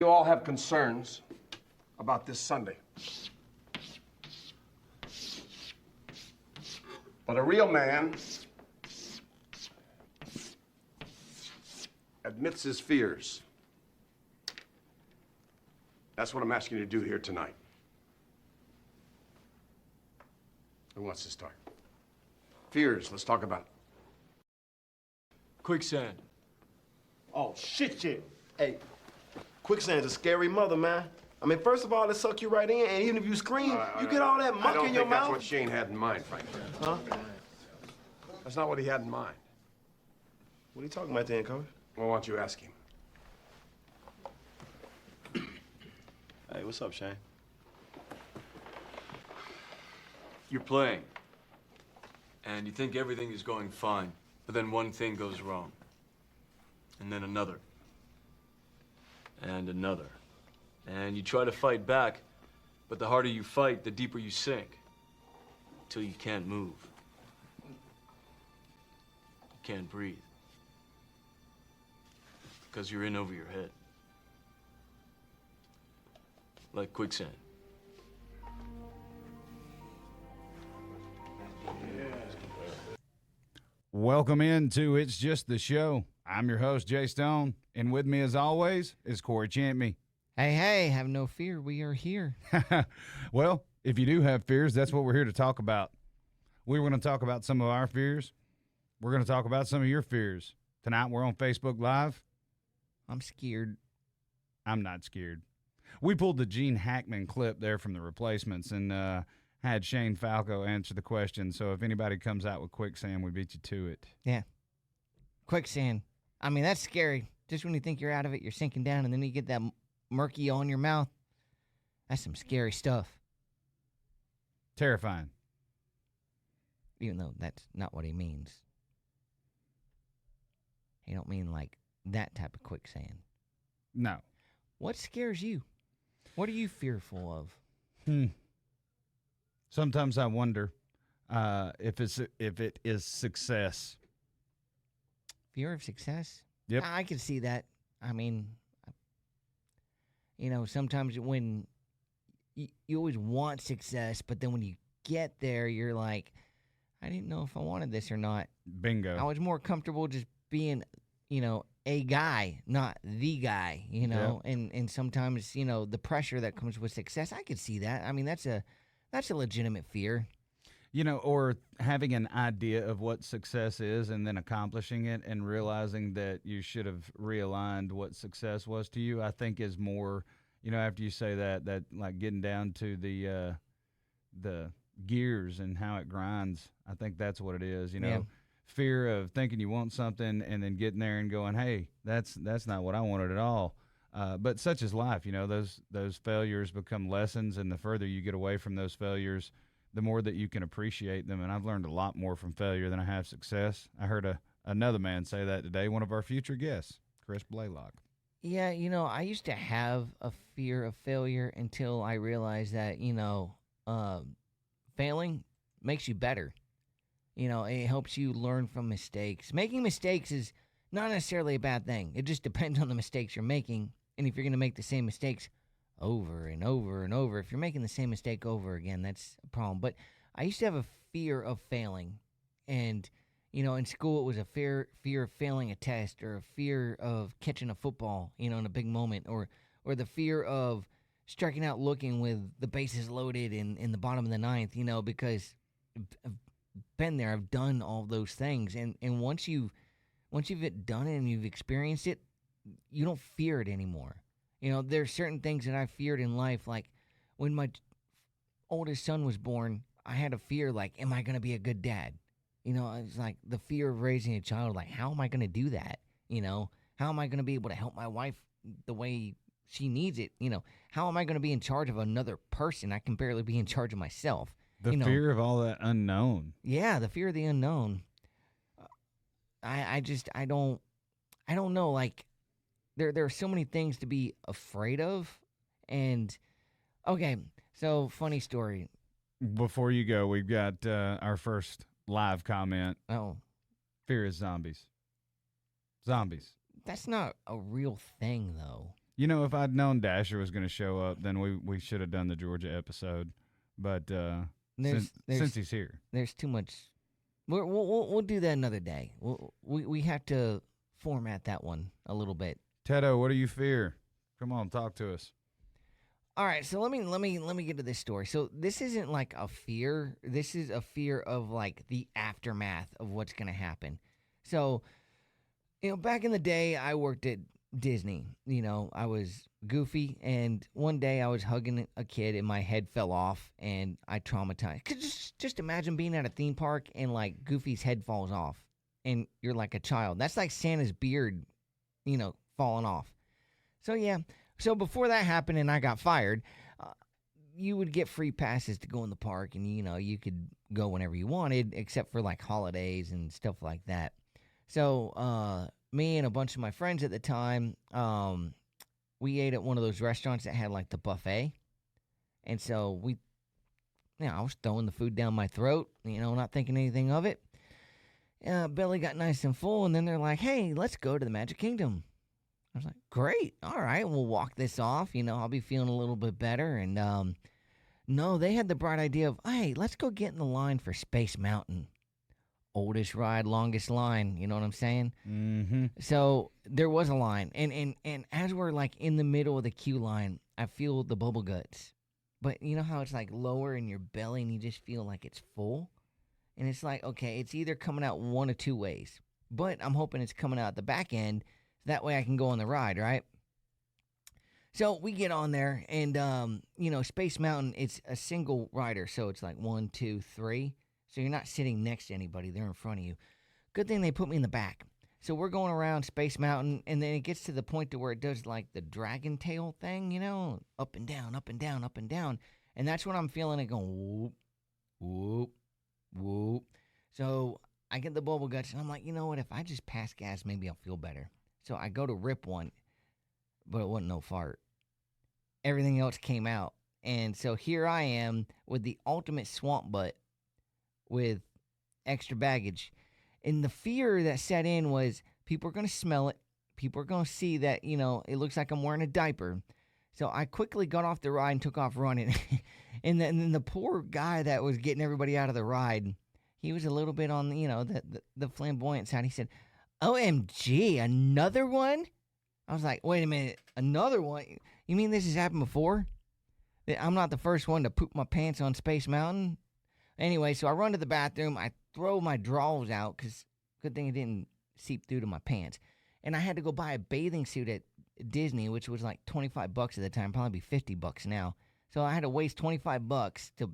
You all have concerns about this Sunday. But a real man admits his fears. That's what I'm asking you to do here tonight. Who wants to start? Fears, let's talk about it. Quicksand. Oh, shit. Hey, quicksand's a scary mother, man. I mean, first of all, it suck you right in, and even if you scream, you get all that muck in your I don't think that's mouth. what Shane had in mind, frankly. Huh? That's not what he had in mind. What are you talking about then, Coach? Well, why don't you ask him? Hey, what's up, Shane? You're playing. And you think everything is going fine, but then one thing goes wrong. And then another. And another. And you try to fight back, but the harder you fight, the deeper you sink. Till you can't move. You can't breathe. Because you're in over your head. Like quicksand. Welcome into It's Just the Show. I'm your host, Jay Stone, and with me as always is Cory Champney. Hey, have no fear. We are here. Well, if you do have fears, that's what we're here to talk about. We were going to talk about some of our fears. We're going to talk about some of your fears. Tonight we're on Facebook Live. I'm scared. I'm not scared. We pulled the Gene Hackman clip there from The Replacements and had Shane Falco answer the question. So if anybody comes out with quicksand, we beat you to it. Yeah. Quicksand. I mean, that's scary. Just when you think you're out of it, you're sinking down, and then you get that murky on your mouth. That's some scary stuff. Terrifying. Even though that's not what he means. He don't mean like that type of quicksand. No. What scares you? What are you fearful of? Sometimes I wonder if it is success. Fear of success? Yep. I can see that. I mean, sometimes when you always want success, but then when you get there, you're like, I didn't know if I wanted this or not. Bingo. I was more comfortable just being, a guy, not the guy, Yep. and sometimes, the pressure that comes with success, I could see that. I mean, that's a legitimate fear. Or having an idea of what success is and then accomplishing it and realizing that you should have realigned what success was to you, I think is more, after you say that like getting down to the gears and how it grinds, I think that's what it is, Yeah. Fear of thinking you want something and then getting there and going, hey, that's not what I wanted at all. But such is life, those failures become lessons, and the further you get away from those failures, the more that you can appreciate them. And I've learned a lot more from failure than I have success. I heard another man say that today, one of our future guests, Chris Blaylock. Yeah, I used to have a fear of failure until I realized that, failing makes you better. It helps you learn from mistakes. Making mistakes is not necessarily a bad thing. It just depends on the mistakes you're making. And if you're going to make the same mistakes over and over and over, if you're making the same mistake over again, that's a problem. But I used to have a fear of failing. And, in school, it was a fear of failing a test, or a fear of catching a football, in a big moment, or the fear of striking out looking with the bases loaded in the bottom of the ninth, because I've been there. I've done all those things. And once you've done it and you've experienced it, you don't fear it anymore. There's certain things that I feared in life, like when my oldest son was born, I had a fear, like, am I going to be a good dad? It's like the fear of raising a child, like, how am I going to do that? How am I going to be able to help my wife the way she needs it? How am I going to be in charge of another person? I can barely be in charge of myself. The fear of all that unknown. Yeah, the fear of the unknown. I don't know, like, there are so many things to be afraid of. And okay, so funny story. Before you go, we've got our first live comment. Oh, Fear is zombies. Zombies. that's not a real thing, though. You know, if I'd known Dasher was going to show up, then we should have done the Georgia episode. But since he's here, there's too much. We'll do that another day. We have to format that one a little bit. Tedo, what do you fear? Come on, talk to us. All right, so let me get to this story. So this isn't like a fear. This is a fear of like the aftermath of what's going to happen. So, back in the day, I worked at Disney. I was goofy, and one day I was hugging a kid, and my head fell off, and I traumatized. 'Cause just imagine being at a theme park, and like Goofy's head falls off, and you're like a child. That's like Santa's beard, falling off. So yeah. So before that happened and I got fired, you would get free passes to go in the park, and you could go whenever you wanted, except for like holidays and stuff like that. So me and a bunch of my friends at the time, we ate at one of those restaurants that had like the buffet, and so I was throwing the food down my throat, not thinking anything of it. Belly got nice and full, and then they're like, "Hey, let's go to the Magic Kingdom." I was like, great. All right, we'll walk this off. I'll be feeling a little bit better. And no, they had the bright idea of, hey, let's go get in the line for Space Mountain. Oldest ride, longest line. You know what I'm saying? Mm-hmm. So there was a line. And as we're like in the middle of the queue line, I feel the bubble guts. But you know how it's like lower in your belly and you just feel like it's full? And it's like, okay, it's either coming out one of two ways. But I'm hoping it's coming out the back end. That way I can go on the ride, right? So we get on there, and, Space Mountain, it's a single rider. So it's like 1, 2, 3. So you're not sitting next to anybody. They're in front of you. Good thing they put me in the back. So we're going around Space Mountain, and then it gets to the point to where it does like the dragon tail thing, up and down, up and down, up and down. And that's when I'm feeling it going whoop, whoop, whoop. So I get the bubble guts, and I'm like, you know what? If I just pass gas, maybe I'll feel better. So I go to rip one, but it wasn't no fart. Everything else came out. And so here I am with the ultimate swamp butt with extra baggage. And the fear that set in was people are going to smell it. People are going to see that, it looks like I'm wearing a diaper. So I quickly got off the ride and took off running. and then the poor guy that was getting everybody out of the ride, he was a little bit on, the flamboyant side. He said, OMG, another one? I was like, wait a minute, another one? You mean this has happened before? I'm not the first one to poop my pants on Space Mountain? Anyway, so I run to the bathroom. I throw my drawers out because good thing it didn't seep through to my pants. And I had to go buy a bathing suit at Disney, which was like $25 at the time, probably $50 now. So I had to waste $25 to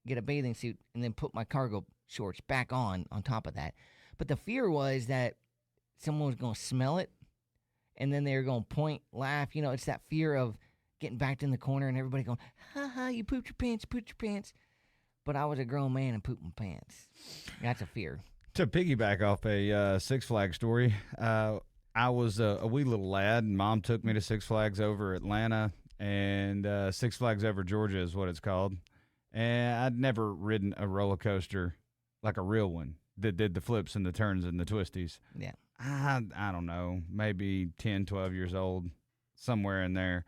get a bathing suit and then put my cargo shorts back on top of that. But the fear was that someone was going to smell it, and then they were going to point, laugh. It's that fear of getting backed in the corner and everybody going, ha ha, you pooped your pants. But I was a grown man and pooped my pants. That's a fear. To piggyback off a Six Flags story, I was a wee little lad, and Mom took me to Six Flags over Atlanta, and Six Flags over Georgia is what it's called. And I'd never ridden a roller coaster like a real one that did the flips and the turns and the twisties. Yeah. I don't know, maybe 10, 12 years old, somewhere in there.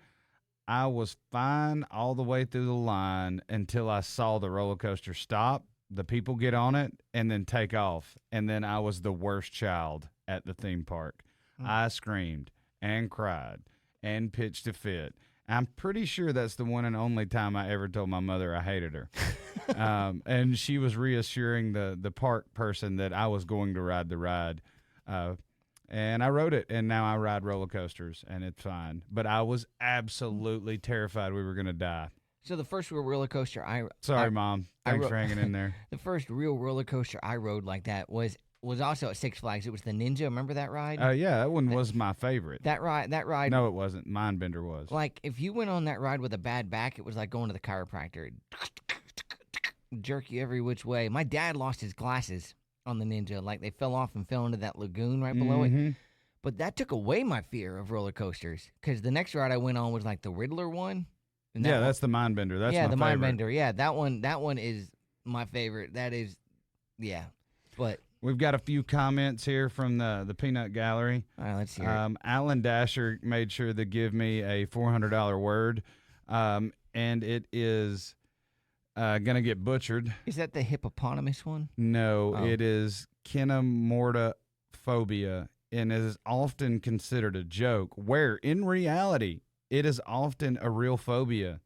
I was fine all the way through the line until I saw the roller coaster stop, the people get on it, and then take off. And then I was the worst child at the theme park. I screamed and cried and pitched a fit. I'm pretty sure that's the one and only time I ever told my mother I hated her. And she was reassuring the park person that I was going to ride the ride. And I rode it, and now I ride roller coasters, and it's fine. But I was absolutely terrified we were going to die. So the first real roller coaster Sorry, Mom. Thanks for hanging in there. The first real roller coaster I rode like that was also at Six Flags. It was the Ninja. Remember that ride? Yeah, that one was my favorite. That ride. No, it wasn't. Mindbender was. Like, if you went on that ride with a bad back, it was like going to the chiropractor. It'd jerk you every which way. My dad lost his glasses on the Ninja. Like, they fell off and fell into that lagoon right below it. But that took away my fear of roller coasters, because the next ride I went on was like the Riddler one. And that's the Mindbender. That's my favorite. Mindbender. Yeah, that one is my favorite. That is, yeah. But We've got a few comments here from the Peanut Gallery. All right, let's hear it. Alan Dasher made sure to give me a $400 word, and it is going to get butchered. Is that the hippopotamus one? No, Oh. it is kinemortophobia, and is often considered a joke, where in reality it is often a real phobia.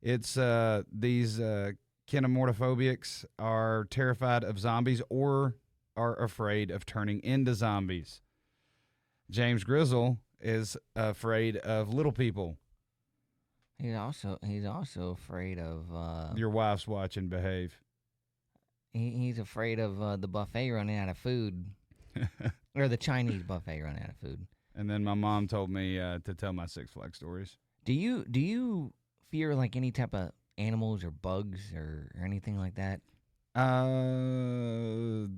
It's these kinemortophobics are terrified of zombies or are afraid of turning into zombies. James Grizzle is afraid of little people. He's also afraid of. Your wife's watching. Behave. He's afraid of the buffet running out of food, or the Chinese buffet running out of food. And then my mom told me to tell my Six Flags stories. Do you fear like any type of animals or bugs or anything like that?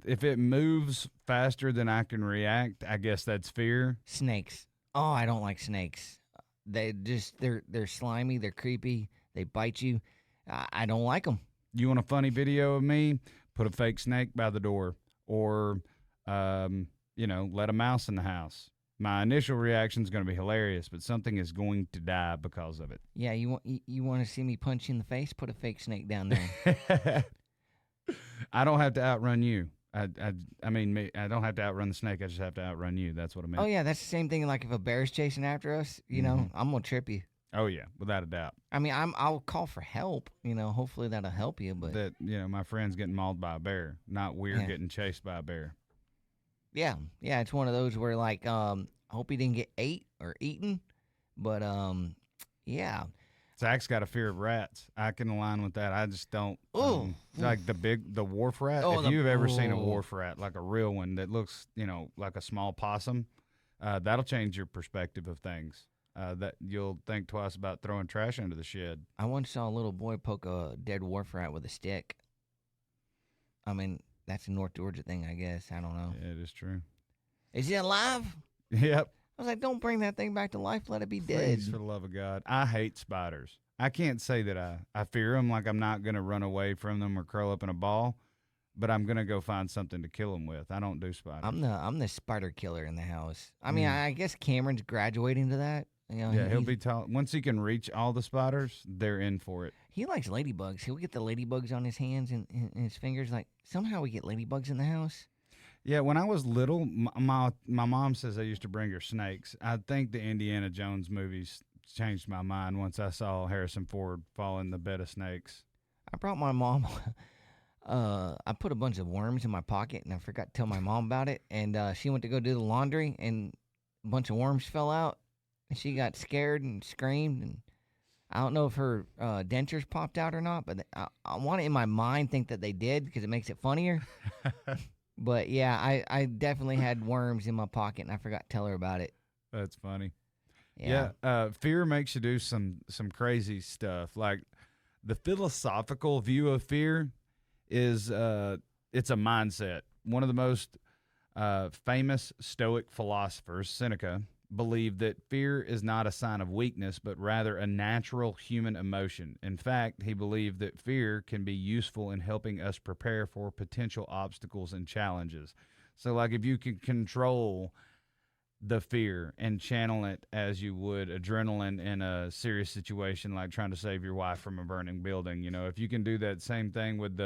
If it moves faster than I can react, I guess that's fear. Snakes. Oh, I don't like snakes. They're slimy. They're creepy. They bite you. I don't like them. You want a funny video of me? Put a fake snake by the door, or let a mouse in the house. My initial reaction is going to be hilarious, but something is going to die because of it. Yeah, you want to see me punch you in the face? Put a fake snake down there. I don't have to outrun you. I don't have to outrun the snake. I just have to outrun you. That's what I meant. Oh yeah, that's the same thing. Like if a bear's chasing after us, I'm gonna trip you. Oh yeah, without a doubt. I mean, I'll call for help. Hopefully that'll help you. But That my friend's getting mauled by a bear, not we're getting chased by a bear. yeah, it's one of those where like I hope he didn't get ate or eaten, but yeah. Zach's got a fear of rats. I can align with that. I just don't. Ooh. Like the wharf rat. Oh, if you've ever seen a wharf rat, like a real one that looks, like a small possum, that'll change your perspective of things. That you'll think twice about throwing trash into the shed. I once saw a little boy poke a dead wharf rat with a stick. I mean, that's a North Georgia thing, I guess. I don't know. Yeah, it is true. Is it alive? Yep. I was like, don't bring that thing back to life. Let it be dead. Please, for the love of God. I hate spiders. I can't say that I fear them. Like, I'm not going to run away from them or curl up in a ball, but I'm going to go find something to kill them with. I don't do spiders. I'm the spider killer in the house. I mean, I guess Cameron's graduating to that. Yeah, he'll be tall. Once he can reach all the spiders, they're in for it. He likes ladybugs. He'll get the ladybugs on his hands and his fingers. Like, somehow we get ladybugs in the house. Yeah, when I was little, my mom says I used to bring her snakes. I think the Indiana Jones movies changed my mind once I saw Harrison Ford fall in the bed of snakes. I brought my mom. I put a bunch of worms in my pocket, and I forgot to tell my mom about it. And she went to go do the laundry, and a bunch of worms fell out. And she got scared and screamed. And I don't know if her dentures popped out or not, but I want to, in my mind, think that they did because it makes it funnier. But yeah, I definitely had worms in my pocket, and I forgot to tell her about it. That's funny. Yeah. Fear makes you do some crazy stuff. Like the philosophical view of fear is it's a mindset. One of the most famous Stoic philosophers, Seneca, believed that fear is not a sign of weakness, but rather a natural human emotion. In fact, he believed that fear can be useful in helping us prepare for potential obstacles and challenges. So, like, if you can control the fear and channel it as you would adrenaline in a serious situation, like trying to save your wife from a burning building, if you can do that same thing with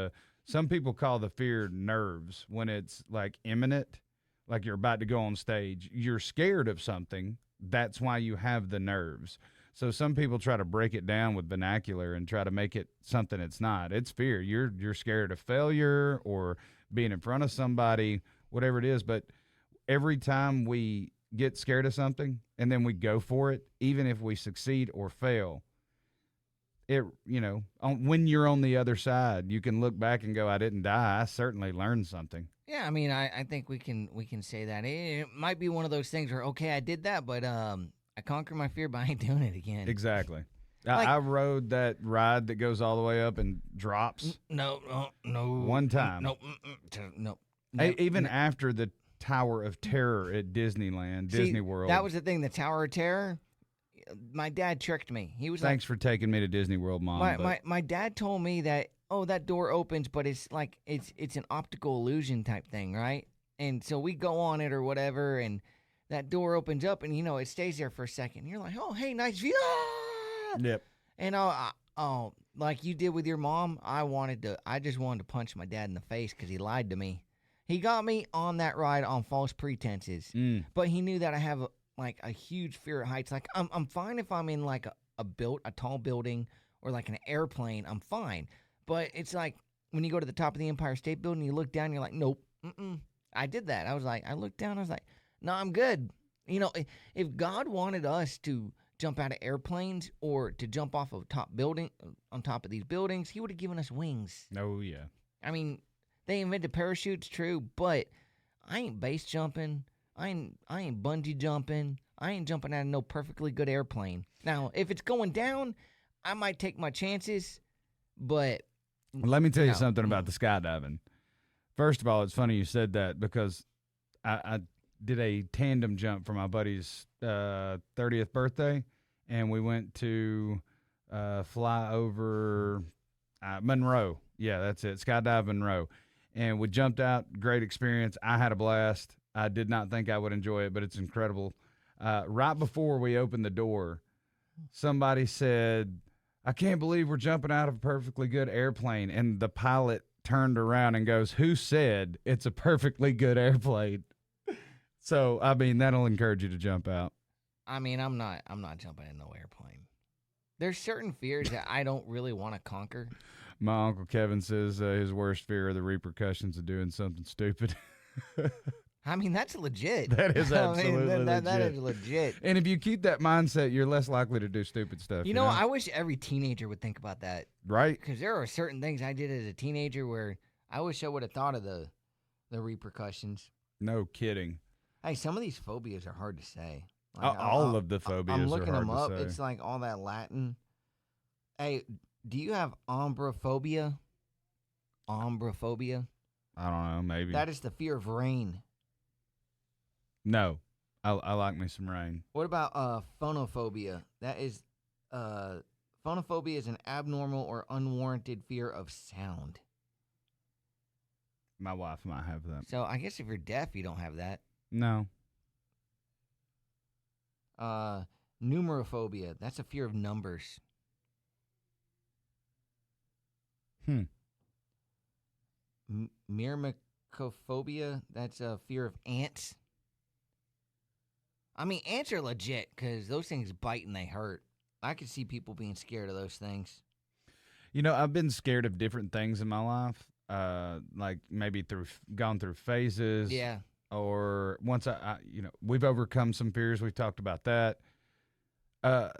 some people call the fear nerves when it's like imminent. Like you're about to go on stage, you're scared of something. That's why you have the nerves. So some people try to break it down with vernacular and try to make it something it's not. It's fear. You're scared of failure or being in front of somebody, whatever it is. But every time we get scared of something and then we go for it, even if we succeed or fail, when you're on the other side, you can look back and go, I didn't die. I certainly learned something. Yeah, I mean, I think we can say that. It might be one of those things where, okay, I did that, but I conquered my fear, but I ain't doing it again. Exactly. Like, I rode that ride that goes all the way up and drops. No. One time. No. Even after the Tower of Terror at Disneyland, Disney World. That was the thing, the Tower of Terror. My dad tricked me. He was Thanks for taking me to Disney World, Mom. My dad told me that, oh, that door opens, but it's like it's an optical illusion type thing, right? And so we go on it or whatever, and that door opens up, and it stays there for a second. You're like, oh, hey, nice view. Ah! Yep. And like you did with your mom, I just wanted to punch my dad in the face because he lied to me. He got me on that ride on false pretenses, but he knew that I have a huge fear of heights. Like I'm fine if I'm in like a tall building or like an airplane. I'm fine, but it's like when you go to the top of the Empire State Building, you look down, you're like, nope. I did that. I looked down, I was like, no, I'm good. If God wanted us to jump out of airplanes or to jump off of on top of these buildings, he would have given us wings. Oh, yeah. I mean, they invented parachutes, true, but I ain't base jumping. I ain't bungee jumping. I ain't jumping out of no perfectly good airplane. Now, if it's going down, I might take my chances, but Let me tell you no. something about the skydiving. First of all, it's funny you said that because I did a tandem jump for my buddy's 30th birthday, and we went to fly over Monroe. Yeah, that's it, skydive Monroe. And we jumped out, great experience. I had a blast. I did not think I would enjoy it, but it's incredible. Right before we opened the door, somebody said, I can't believe we're jumping out of a perfectly good airplane. And the pilot turned around and goes, who said it's a perfectly good airplane? So, I mean, that'll encourage you to jump out. I mean, I'm not jumping in no airplane. There's certain fears that I don't really want to conquer. My Uncle Kevin says his worst fear are the repercussions of doing something stupid. I mean, that's legit. That is absolutely that legit. is legit. And if you keep that mindset, you're less likely to do stupid stuff. You know, I wish every teenager would think about that. Right? Because there are certain things I did as a teenager where I wish I would have thought of the repercussions. No kidding. Hey, some of these phobias are hard to say. All of the phobias I'm looking are hard them up. to say. It's like all that Latin. Hey, do you have ombrophobia? Ombrophobia? I don't know, maybe. That is the fear of rain. No. I like me some rain. What about phonophobia? That is, phonophobia is an abnormal or unwarranted fear of sound. My wife might have that. So I guess if you're deaf, you don't have that. No. Numerophobia. That's a fear of numbers. Myrmecophobia. That's a fear of ants. I mean, ants are legit because those things bite and they hurt. I could see people being scared of those things. You know, I've been scared of different things in my life. Like maybe gone through phases. Yeah. Or once we've overcome some fears. We've talked about that. I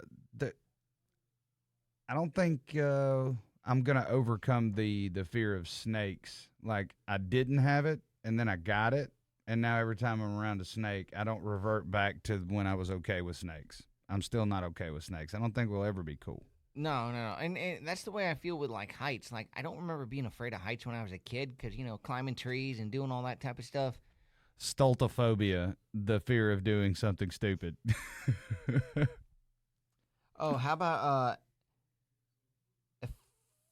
don't think I'm gonna overcome the fear of snakes. Like I didn't have it, and then I got it, and now every time I'm around a snake, I don't revert back to when I was okay with snakes. I'm still not okay with snakes. I don't think we'll ever be cool. No. And that's the way I feel with, like, heights. Like, I don't remember being afraid of heights when I was a kid because, climbing trees and doing all that type of stuff. Stultophobia, the fear of doing something stupid. Oh, how about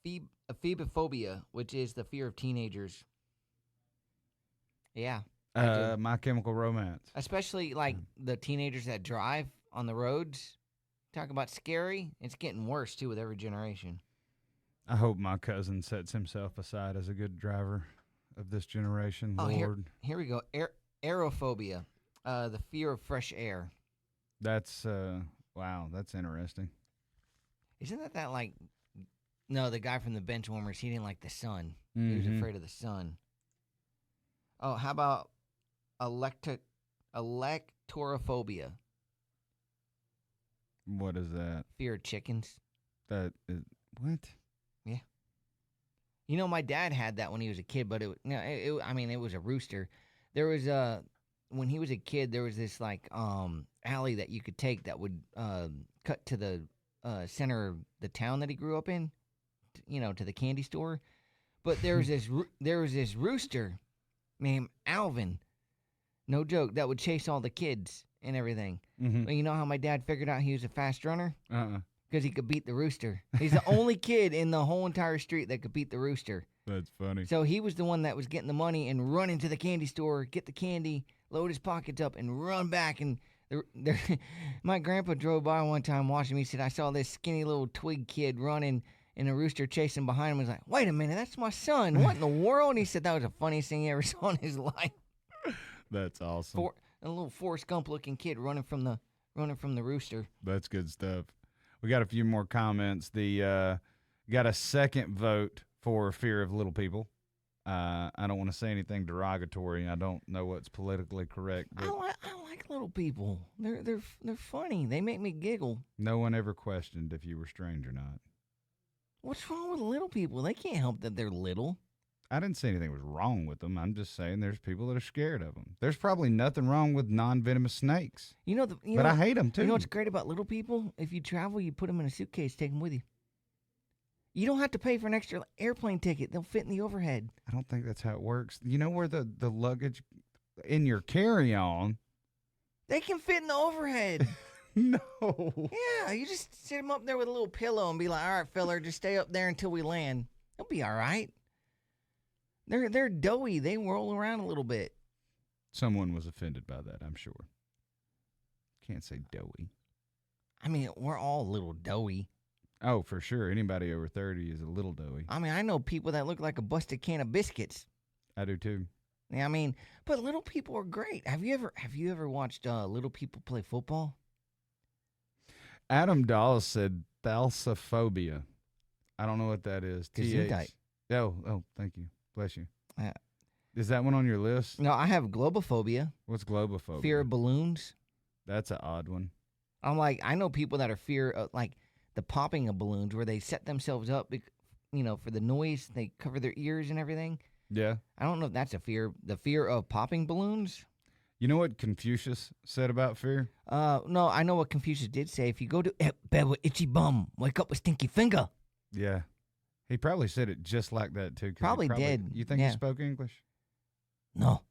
ephebophobia, which is the fear of teenagers. Yeah. My Chemical Romance. Especially, like, the teenagers that drive on the roads. Talk about scary. It's getting worse, too, with every generation. I hope my cousin sets himself aside as a good driver of this generation. Oh, Lord. Here we go. Aerophobia, the fear of fresh air. That's, wow, that's interesting. Isn't that like, no, the guy from the Benchwarmers, he didn't like the sun. He was afraid of the sun. Oh, how about electorophobia? What is that? Fear of chickens. That is, what? Yeah. My dad had that when he was a kid, but it was a rooster. There was when he was a kid, there was this like alley that you could take that would cut to the center of the town that he grew up in, to the candy store. But there was this rooster named Alvin. No joke, that would chase all the kids and everything. Mm-hmm. Well, you know how my dad figured out he was a fast runner? because he could beat the rooster. He's the only kid in the whole entire street that could beat the rooster. That's funny. So he was the one that was getting the money and running to the candy store, get the candy, load his pockets up, and run back. And my grandpa drove by one time watching me. He said, I saw this skinny little twig kid running and a rooster chasing behind him. He was like, wait a minute, that's my son. What in the world? And he said that was the funniest thing he ever saw in his life. That's awesome. A little Forrest Gump-looking kid running from the rooster. That's good stuff. We got a few more comments. Got a second vote for fear of little people. I don't want to say anything derogatory. I don't know what's politically correct. But I like little people. They're funny. They make me giggle. no one ever questioned if you were strange or not. What's wrong with little people? They can't help that they're little. I didn't say anything was wrong with them. I'm just saying there's people that are scared of them. There's probably nothing wrong with non-venomous snakes. But I hate them too. You know what's great about little people? If you travel, you put them in a suitcase, take them with you. You don't have to pay for an extra airplane ticket. They'll fit in the overhead. I don't think that's how it works. You know where the luggage in your carry-on? They can fit in the overhead. No. Yeah, you just sit them up there with a little pillow and be like, all right, fella, just stay up there until we land. They'll be all right. They're doughy. They roll around a little bit. Someone was offended by that, I'm sure. Can't say doughy. I mean, we're all a little doughy. Oh, for sure. Anybody over 30 is a little doughy. I mean, I know people that look like a busted can of biscuits. I do too. Yeah, I mean, but little people are great. Have you ever watched little people play football? Adam Dawes said thalassophobia. I don't know what that is. Gesundheit. Oh, thank you. Bless you. Yeah. Is that one on your list? No, I have globophobia. What's globophobia? Fear of balloons. That's an odd one. I'm like, I know people that are fear of, like, the popping of balloons where they set themselves up, for the noise. They cover their ears and everything. Yeah. I don't know if that's a fear. The fear of popping balloons. You know what Confucius said about fear? No, I know what Confucius did say. If you go to bed with itchy bum, wake up with stinky finger. Yeah. He probably said it just like that, too. 'Cause he Probably did, You think yeah. he spoke English? No.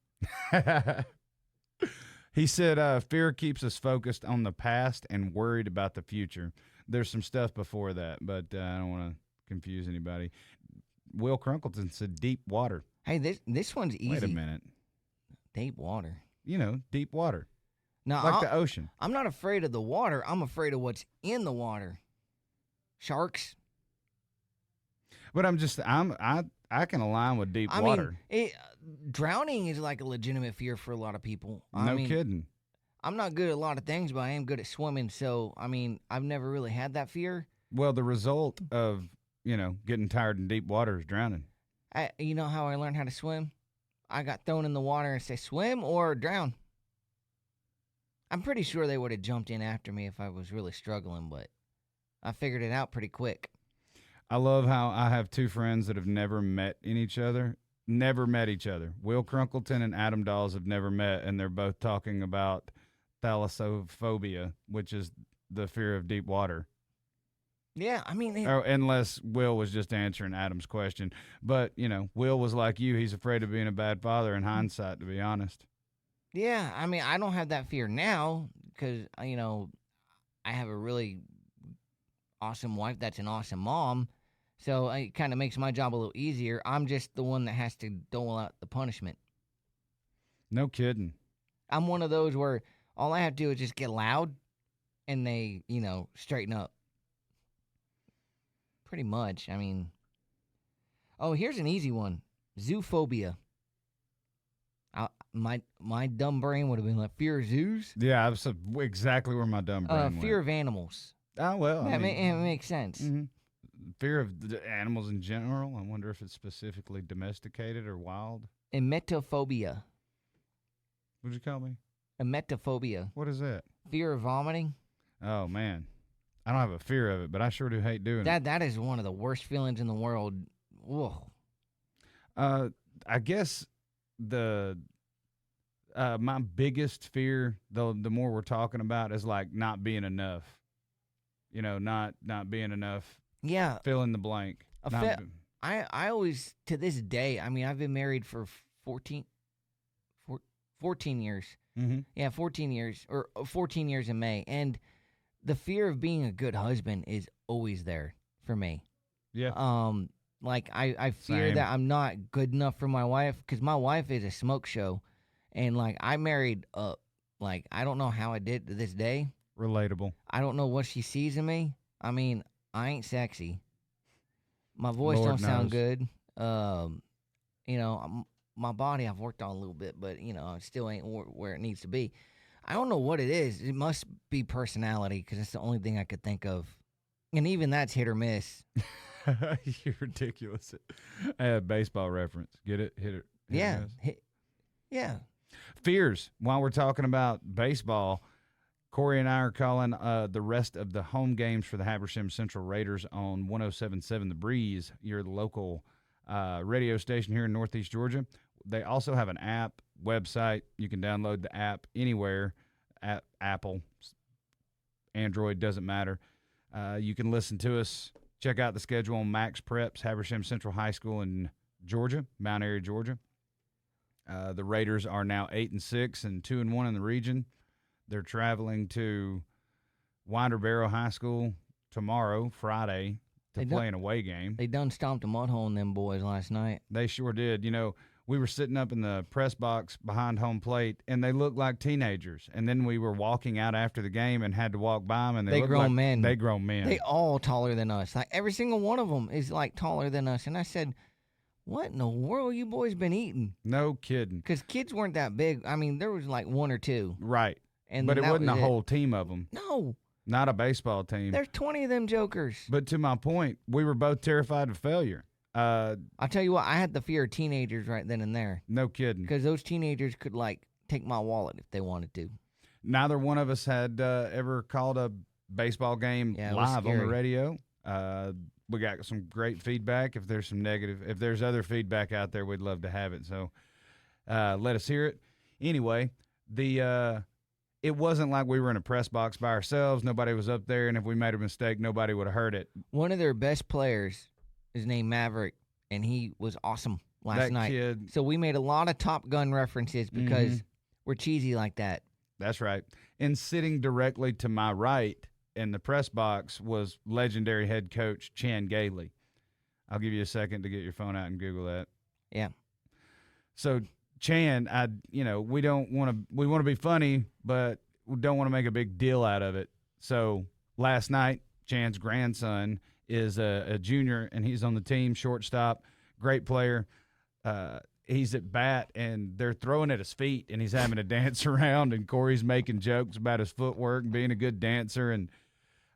He said fear keeps us focused on the past and worried about the future. There's some stuff before that, but I don't want to confuse anybody. Will Crunkleton said deep water. Hey, this one's easy. Wait a minute. Deep water. Deep water. No, Like the ocean. I'm not afraid of the water. I'm afraid of what's in the water. Sharks. But I can align with deep water. Mean, drowning is like a legitimate fear for a lot of people. No kidding. I'm not good at a lot of things, but I am good at swimming. So, I've never really had that fear. Well, the result of, getting tired in deep water is drowning. You know how I learned how to swim? I got thrown in the water and say, swim or drown. I'm pretty sure they would have jumped in after me if I was really struggling, but I figured it out pretty quick. I love how I have two friends that have never met each other. Will Crunkleton and Adam Dawes have never met, and they're both talking about thalassophobia, which is the fear of deep water. Yeah, Unless Will was just answering Adam's question. But, Will was like you. He's afraid of being a bad father in hindsight, to be honest. Yeah, I don't have that fear now because, I have a really awesome wife that's an awesome mom. So it kind of makes my job a little easier. I'm just the one that has to dole out the punishment. No kidding. I'm one of those where all I have to do is just get loud and they, straighten up. Pretty much. Oh, here's an easy one. Zoophobia. My dumb brain would have been like, fear of zoos? Yeah, that's exactly where my dumb brain went. Fear of animals. Oh, well. It makes sense. Mm-hmm. Fear of the animals in general. I wonder if it's specifically domesticated or wild. Emetophobia. What'd you call me? Emetophobia. What is that? Fear of vomiting. Oh, man. I don't have a fear of it, but I sure do hate doing it. That is one of the worst feelings in the world. Whoa. I guess my biggest fear, the more we're talking about, is like not being enough. Not being enough. Yeah. Fill in the blank. I always, to this day, I've been married for 14 years. Mm-hmm. Yeah, 14 years, or 14 years in May. And the fear of being a good husband is always there for me. Yeah. Like I fear Same. that I'm not good enough for my wife because my wife is a smoke show, and like I married up. Like I don't know how I did to this day. Relatable. I don't know what she sees in me. I mean, I ain't sexy. My voice Lord don't sound knows. good. You know, my body I've worked on a little bit, but you know, it still ain't where it needs to be. I don't know what it is. It must be personality because that's the only thing I could think of, and even that's hit or miss. You're ridiculous. I had a baseball reference. Get it? Hit it. Yeah, yeah. Fears. While we're talking about baseball, Cory and I are calling the rest of the home games for the Habersham Central Raiders on 107.7 The Breeze, your local radio station here in Northeast Georgia. They also have an app, website. You can download the app anywhere, at Apple, Android, doesn't matter. You can listen to us. Check out the schedule on Max Preps, Habersham Central High School in Georgia, Mount Airy, Georgia. The Raiders are now 8-6 and 2-1 in the region. They're traveling to Winder Barrow High School tomorrow, Friday, to play an away game. They done stomped a mud hole in them boys last night. They sure did. You know, we were sitting up in the press box behind home plate, and they looked like teenagers. And then we were walking out after the game and had to walk by them, and they looked grown like men. They grown men. They all taller than us. Like every single one of them is like taller than us. And I said, what in the world you boys been eating? No kidding. Because kids weren't that big. I mean, there was like one or two. Right. And but it that wasn't was a whole team of them. No. Not a baseball team. There's 20 of them jokers. But to my point, we were both terrified of failure. I'll tell you what, I had the fear of teenagers right then and there. No kidding. Because those teenagers could, like, take my wallet if they wanted to. Neither one of us had ever called a baseball game live on the radio. We got some great feedback. If there's some negative, if there's other feedback out there, we'd love to have it. So let us hear it. Anyway, it wasn't like we were in a press box by ourselves. Nobody was up there, and if we made a mistake, nobody would have heard it. One of their best players is named Maverick, and he was awesome last night. Kid, so we made a lot of Top Gun references because we're cheesy like that. That's right. And sitting directly to my right in the press box was legendary head coach Chan Gailey. I'll give you a second to get your phone out and Google that. Yeah. So Chan, we want to be funny, but we don't want to make a big deal out of it. So last night, Chan's grandson is a junior, and he's on the team, shortstop, great player. He's at bat, and they're throwing at his feet, and he's having to dance around, and Cory's making jokes about his footwork and being a good dancer. And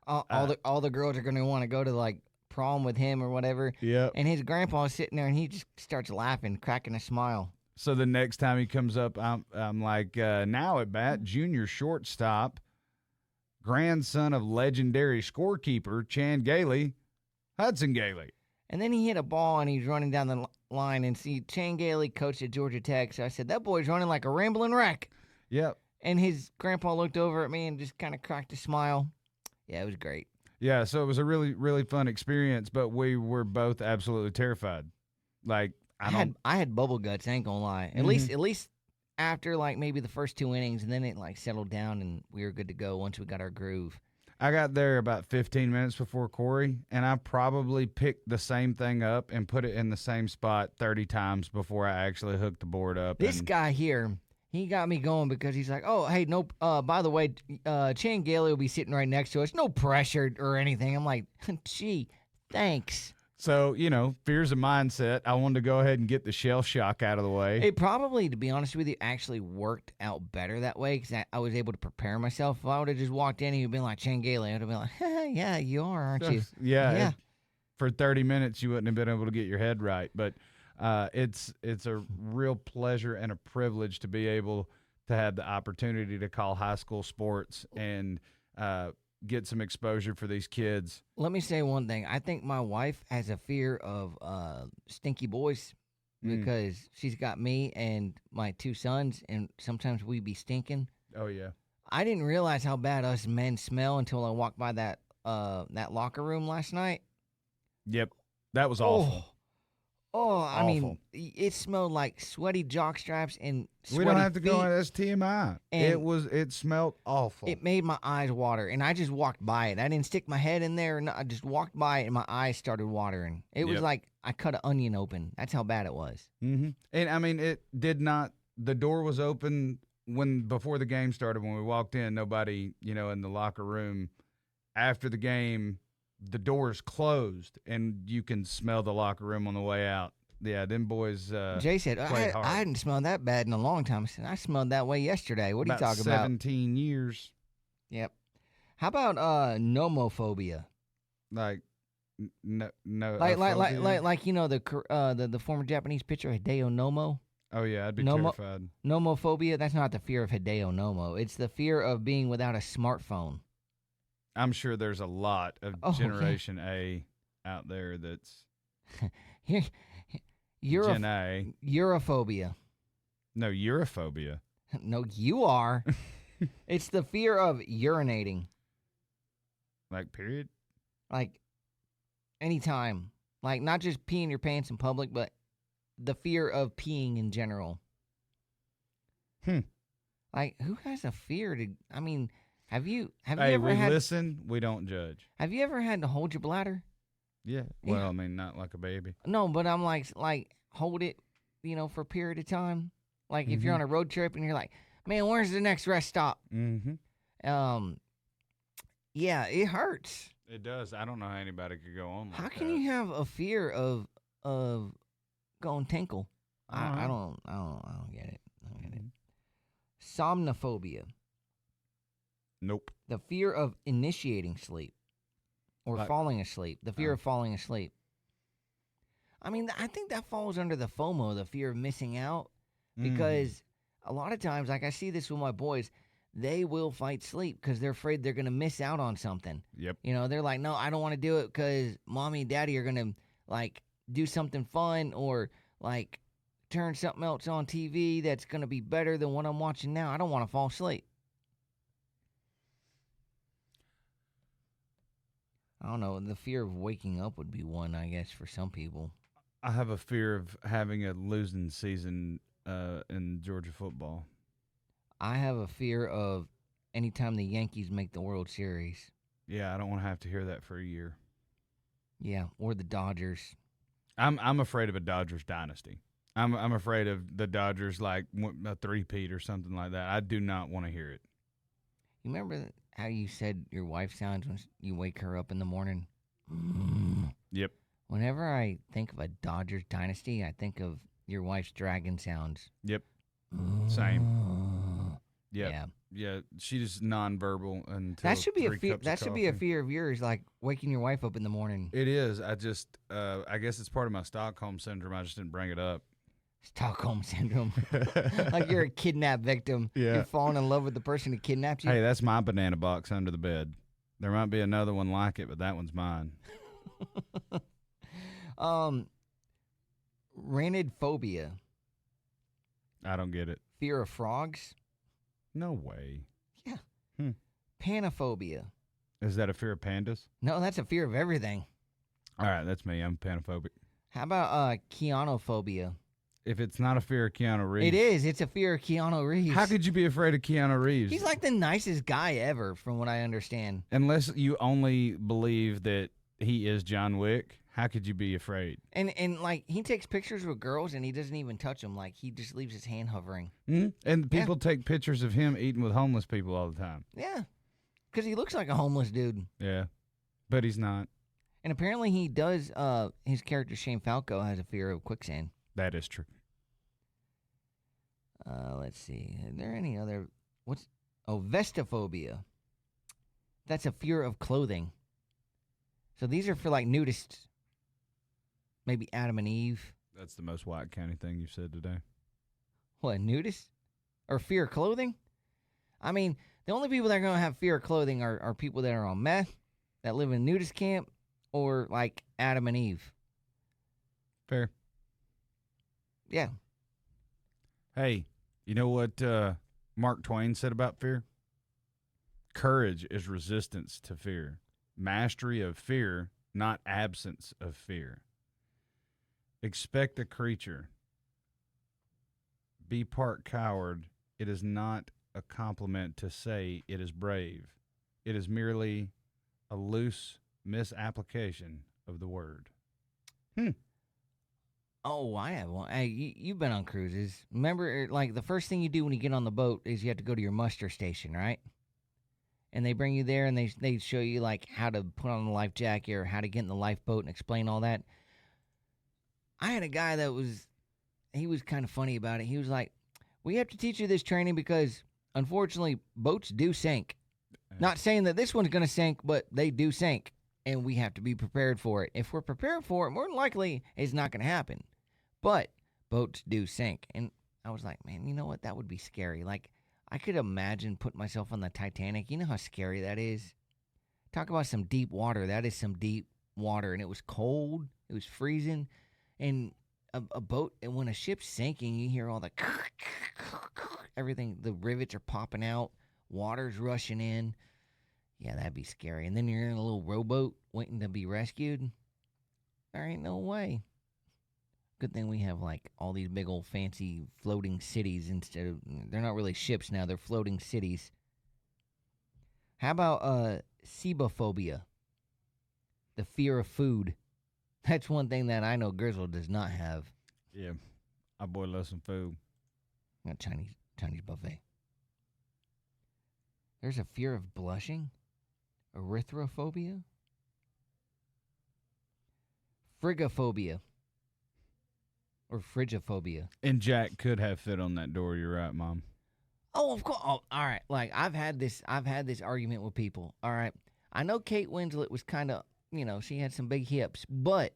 all the girls are going to want to go to, like, prom with him or whatever. Yep. And his grandpa's sitting there, and he just starts laughing, cracking a smile. So the next time he comes up, I'm like, now at bat, junior shortstop, grandson of legendary scorekeeper Chan Gailey, Hudson Gailey. And then he hit a ball, and he's running down the line, and see Chan Gailey coached at Georgia Tech. So I said, that boy's running like a rambling wreck. Yep. And his grandpa looked over at me and just kind of cracked a smile. Yeah, it was great. Yeah, so it was a really, really fun experience, but we were both absolutely terrified. Like, I had bubble guts, I ain't gonna lie. At least after like maybe the first 2 innings, and then it like settled down and we were good to go once we got our groove. I got there about 15 minutes before Cory, and I probably picked the same thing up and put it in the same spot 30 times before I actually hooked the board up. This guy here, he got me going because he's like, oh, hey, no, by the way, Chan Gailey will be sitting right next to us. No pressure or anything. I'm like, gee, thanks. So, fear's a mindset. I wanted to go ahead and get the shell shock out of the way. It probably, to be honest with you, actually worked out better that way because I was able to prepare myself. If I would have just walked in and you'd been like, Chan Gailey, I would have been like, yeah, you are, aren't you? Yeah. For 30 minutes, you wouldn't have been able to get your head right. But it's a real pleasure and a privilege to be able to have the opportunity to call high school sports and get some exposure for these kids. Let me say one thing. I think my wife has a fear of stinky boys because she's got me and my 2 sons, and sometimes we be stinking. Oh, yeah. I didn't realize how bad us men smell until I walked by that locker room last night. Yep. That was awful. Oh, I mean, Awful. it smelled like sweaty jock straps and sweaty We don't have to feet. go on. That's TMI. And It smelled awful. It made my eyes water, and I just walked by it. I didn't stick my head in there. I just walked by it, and my eyes started watering. It was Yep. like I cut an onion open. That's how bad it was. Mm-hmm. And I mean, it did not. The door was open before the game started. When we walked in, nobody, in the locker room. After the game, the doors closed, and you can smell the locker room on the way out. Yeah, them boys. Jay said, played hard. I hadn't smelled that bad in a long time. I said, I smelled that way yesterday. What are you about talking about? 17 years. Yep. How about nomophobia? Like, no. Like phobia? the former Japanese pitcher Hideo Nomo. Oh yeah, I'd be Nomo- terrified. Nomophobia, that's not the fear of Hideo Nomo. It's the fear of being without a smartphone. I'm sure there's a lot of Oh, yeah. Generation A out there that's Here, Gen A. Europhobia. No, Europhobia. No, you are. It's the fear of urinating. Like, period? Like, anytime. Like, not just peeing your pants in public, but the fear of peeing in general. Like, who has a fear to... I mean, have you Hey, ever we had... listen, we don't judge. Have you ever had to hold your bladder? Yeah. Well, I mean, not like a baby. No, but I'm like hold it, for a period of time. Like, if you're on a road trip and you're like, man, where's the next rest stop? Mm-hmm. Yeah, it hurts. It does. I don't know how anybody could go on like How can that. you have a fear of going tinkle? I Uh-huh. don't get it. I don't get it. Somnophobia, Nope. the fear of initiating sleep or Like- falling asleep. The fear of falling asleep. I mean, I think that falls under the FOMO, the fear of missing out, because a lot of times, like I see this with my boys, they will fight sleep because they're afraid they're going to miss out on something. Yep. They're like, no, I don't want to do it because mommy and daddy are going to, like, do something fun or, like, turn something else on TV that's going to be better than what I'm watching now. I don't want to fall asleep. I don't know. The fear of waking up would be one, I guess, for some people. I have a fear of having a losing season in Georgia football. I have a fear of anytime the Yankees make the World Series. Yeah, I don't want to have to hear that for a year. Yeah, or the Dodgers. I'm afraid of a Dodgers dynasty. I'm afraid of the Dodgers like a three-peat or something like that. I do not want to hear it. You remember how you said your wife sounds when you wake her up in the morning? Yep. Whenever I think of a Dodgers dynasty, I think of your wife's dragon sounds. Yep. Same. Yep. Yeah. Yeah. She's nonverbal until That should be a 3 fear. cups That of should be a coffee. fear of yours, like waking your wife up in the morning. It is. I just, I guess it's part of my Stockholm syndrome. I just didn't bring it up. Stockholm syndrome. Like you're a kidnap victim. Yeah. You're falling in love with the person who kidnapped you. Hey, that's my banana box under the bed. There might be another one like it, but that one's mine. Ranid phobia. I don't get it. Fear of frogs. No way. Panophobia. Is that a fear of pandas? No, that's a fear of everything. All right, that's me. I'm panophobic. How about Keanuphobia? If it's not a fear of Keanu Reeves. It is. It's a fear of Keanu Reeves. How could you be afraid of Keanu Reeves? He's like the nicest guy ever, from what I understand. Unless you only believe that he is John Wick, how could you be afraid? And like he takes pictures with girls and he doesn't even touch them. Like he just leaves his hand hovering. Mm-hmm. And people take pictures of him eating with homeless people all the time. Yeah, because he looks like a homeless dude. Yeah, but he's not. And apparently he does. His character Shane Falco has a fear of quicksand. That is true. Let's see. Are there any other? Vestophobia. That's a fear of clothing. So these are for like nudists. Maybe Adam and Eve. That's the most White County thing you've said today. What, nudists? Or fear of clothing? I mean, the only people that are going to have fear of clothing are people that are on meth, that live in a nudist camp, or like Adam and Eve. Fair. Yeah. Hey, you know what Mark Twain said about fear? Courage is resistance to fear. Mastery of fear, not absence of fear. Expect a creature. Be part coward. It is not a compliment to say it is brave. It is merely a loose misapplication of the word. Oh, I have one. Hey, you've been on cruises. Remember, like, the first thing you do when you get on the boat is you have to go to your muster station, right? And they bring you there and they show you, like, how to put on the life jacket or how to get in the lifeboat and explain all that. I had a guy he was kind of funny about it. He was like, we have to teach you this training because, unfortunately, boats do sink. Not saying that this one's going to sink, but they do sink, and we have to be prepared for it. If we're prepared for it, more than likely, it's not going to happen. But boats do sink. And I was like, man, you know what? That would be scary. Like, I could imagine putting myself on the Titanic. You know how scary that is? Talk about some deep water. That is some deep water. And it was cold. It was freezing. And a boat, and when a ship's sinking, you hear all the everything. The rivets are popping out. Water's rushing in. Yeah, that'd be scary. And then you're in a little rowboat waiting to be rescued. There ain't no way. Good thing we have, like, all these big old fancy floating cities instead of... They're not really ships now. They're floating cities. How about sebophobia? The fear of food. That's one thing that I know Grizzle does not have. Yeah, our boy loves some food. Not Chinese buffet. There's a fear of blushing. Erythrophobia. Frigophobia. Or frigophobia. And Jack could have fit on that door. You're right, Mom. Oh, of course. Oh, all right. Like, I've had this argument with people. All right. I know Kate Winslet was kind of, she had some big hips, but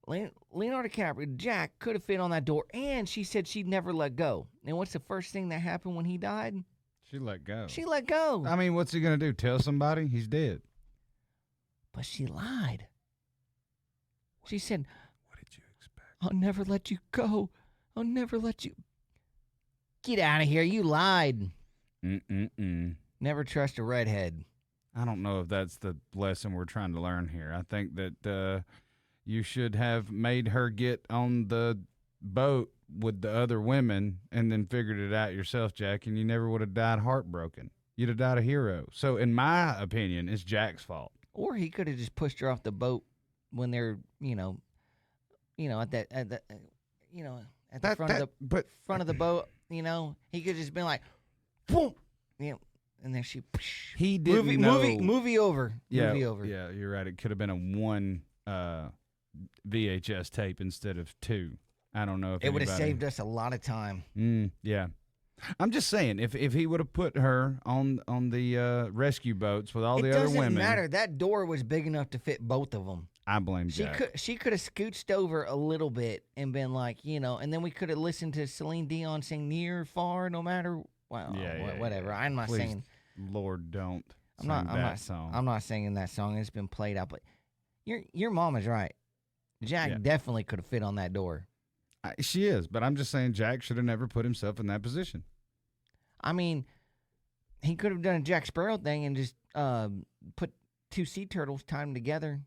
Leonardo DiCaprio, Jack, could have fit on that door, and she said she'd never let go. And what's the first thing that happened when he died? She let go. She let go. I mean, what's he going to do? Tell somebody? He's dead. But she lied. She said, What did you expect? I'll never let you go. I'll never let you. Get out of here. You lied. Never trust a redhead. I don't know if that's the lesson we're trying to learn here. I think that you should have made her get on the boat with the other women and then figured it out yourself, Jack, and you never would have died heartbroken. You'd have died a hero. So, in my opinion, it's Jack's fault. Or he could have just pushed her off the boat when they're, at the front of the boat. He could have just been like, boom, and then she. He didn't know. Movie over. Yeah, movie over. Yeah, you're right. It could have been a one VHS tape instead of two. I don't know if it would have saved us a lot of time. Yeah. I'm just saying, if he would have put her on the rescue boats with all the other women. It doesn't matter. That door was big enough to fit both of them. I blame Jack. She could have scooched over a little bit and been like, and then we could have listened to Celine Dion sing "Near, Far, No Matter." Well, whatever. I'm not saying. Lord, don't. I'm not singing that song. It's been played out, but your mom is right. Jack definitely could have fit on that door. She is, but I'm just saying Jack should have never put himself in that position. I mean, he could have done a Jack Sparrow thing and just put two sea turtles, tied them together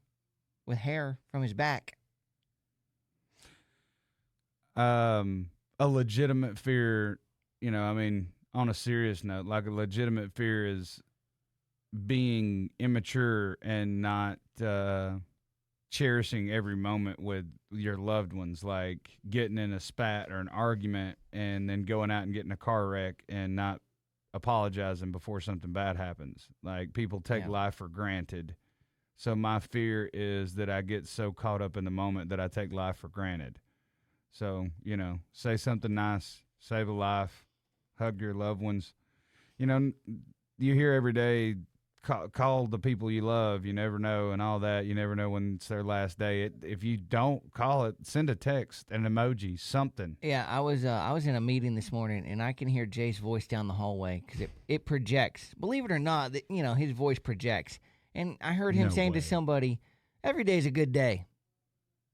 with hair from his back. A legitimate fear, on a serious note, like a legitimate fear is being immature and not cherishing every moment with your loved ones, like getting in a spat or an argument and then going out and getting a car wreck and not apologizing before something bad happens. Like, people take life for granted. So my fear is that I get so caught up in the moment that I take life for granted. So, say something nice, save a life, hug your loved ones. You hear every day, call the people you love. You never know, and all that. You never know when it's their last day. If you don't call it, send a text, an emoji, something. Yeah, I was in a meeting this morning, and I can hear Jay's voice down the hallway because it projects. Believe it or not, his voice projects. And I heard him saying to somebody, "Every day's a good day.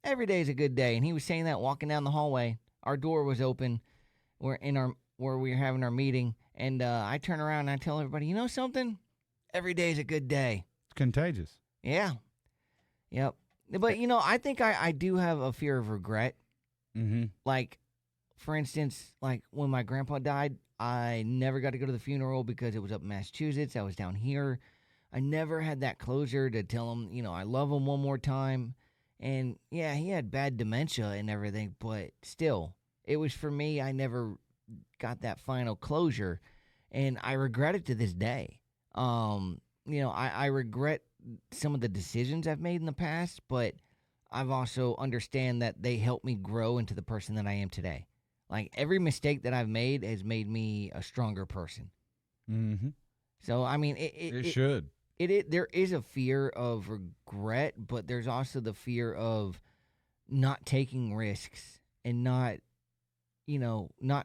Every day's a good day." And he was saying that walking down the hallway. Our door was open. Where we were having our meeting, and I turn around and I tell everybody, "You know something? Every day's a good day." It's contagious. Yeah. Yep. But, I think I do have a fear of regret. Mm-hmm. Like, for instance, like when my grandpa died, I never got to go to the funeral because it was up in Massachusetts. I was down here. I never had that closure to tell him, I love him one more time. And yeah, he had bad dementia and everything, but still, it was for me. I never got that final closure, and I regret it to this day. I regret some of the decisions I've made in the past, but I've also understand that they helped me grow into the person that I am today. Like, every mistake that I've made has made me a stronger person. Mm-hmm. So, I mean, It should. There is a fear of regret, but there's also the fear of not taking risks and not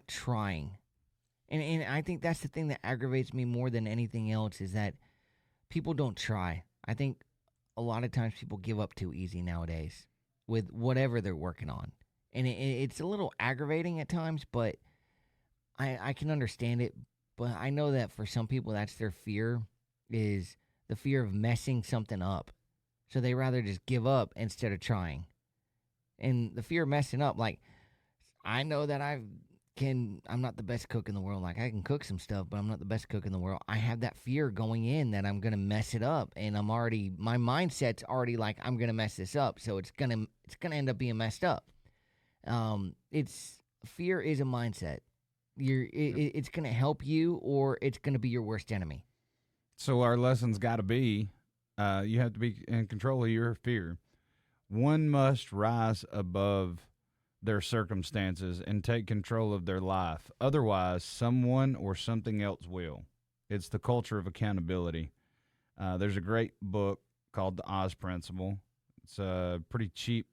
trying. And I think that's the thing that aggravates me more than anything else, is that people don't try. I think a lot of times people give up too easy nowadays with whatever they're working on. And it's a little aggravating at times, but I can understand it. But I know that for some people, that's their fear, is the fear of messing something up. So they rather just give up instead of trying. And the fear of messing up, like, I know that I'm not the best cook in the world. Like, I can cook some stuff, but I'm not the best cook in the world. I have that fear going in that I'm going to mess it up. And my mindset's already like, I'm going to mess this up. So it's going to end up being messed up. Fear is a mindset. It's going to help you, or it's going to be your worst enemy. So our lesson's got to be, you have to be in control of your fear. One must rise above their circumstances and take control of their life. Otherwise, someone or something else will. It's the culture of accountability. There's a great book called The Oz Principle. It's a pretty cheap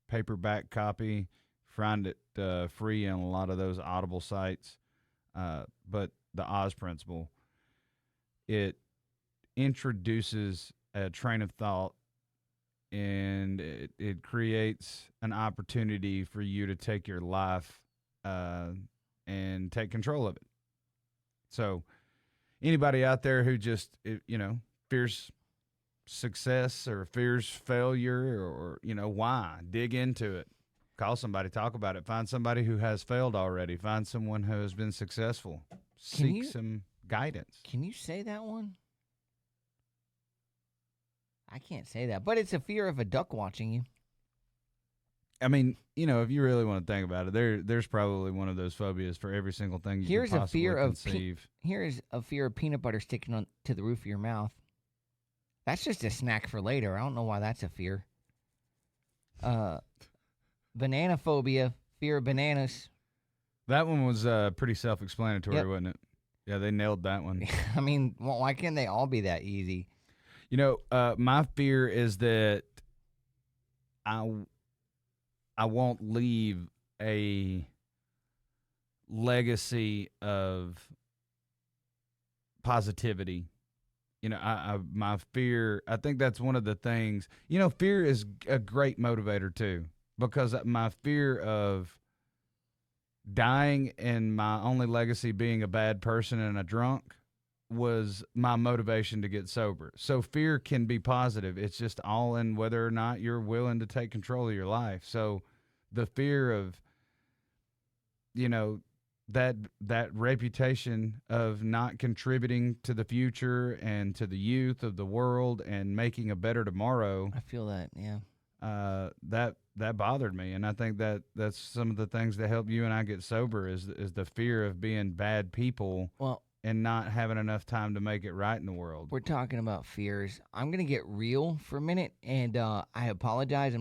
paperback copy. Find it free on a lot of those Audible sites. But The Oz Principle, it introduces a train of thought, and it creates an opportunity for you to take your life and take control of it. So anybody out there who just, fears success or fears failure, or, why? Dig into it. Call somebody, talk about it. Find somebody who has failed already. Find someone who has been successful. Seek some guidance. Can you say that one? I can't say that, but it's a fear of a duck watching you. I mean, if you really want to think about it, there's probably one of those phobias for every single thing you can possibly conceive. Here's a fear of peanut butter sticking on to the roof of your mouth. That's just a snack for later. I don't know why that's a fear. Banana phobia, fear of bananas. That one was pretty self-explanatory, wasn't it? Yeah, they nailed that one. I mean, why can't they all be that easy? My fear is that I won't leave a legacy of positivity. My fear, I think that's one of the things, fear is a great motivator too, because my fear of dying and my only legacy being a bad person and a drunk was my motivation to get sober. So fear can be positive. It's just all in whether or not you're willing to take control of your life. So the fear of, that reputation of not contributing to the future and to the youth of the world and making a better tomorrow. I feel that, yeah. That bothered me, and I think that's some of the things that help you and I get sober is the fear of being bad people. Well, and not having enough time to make it right in the world. We're talking about fears. I'm going to get real for a minute, and I apologize.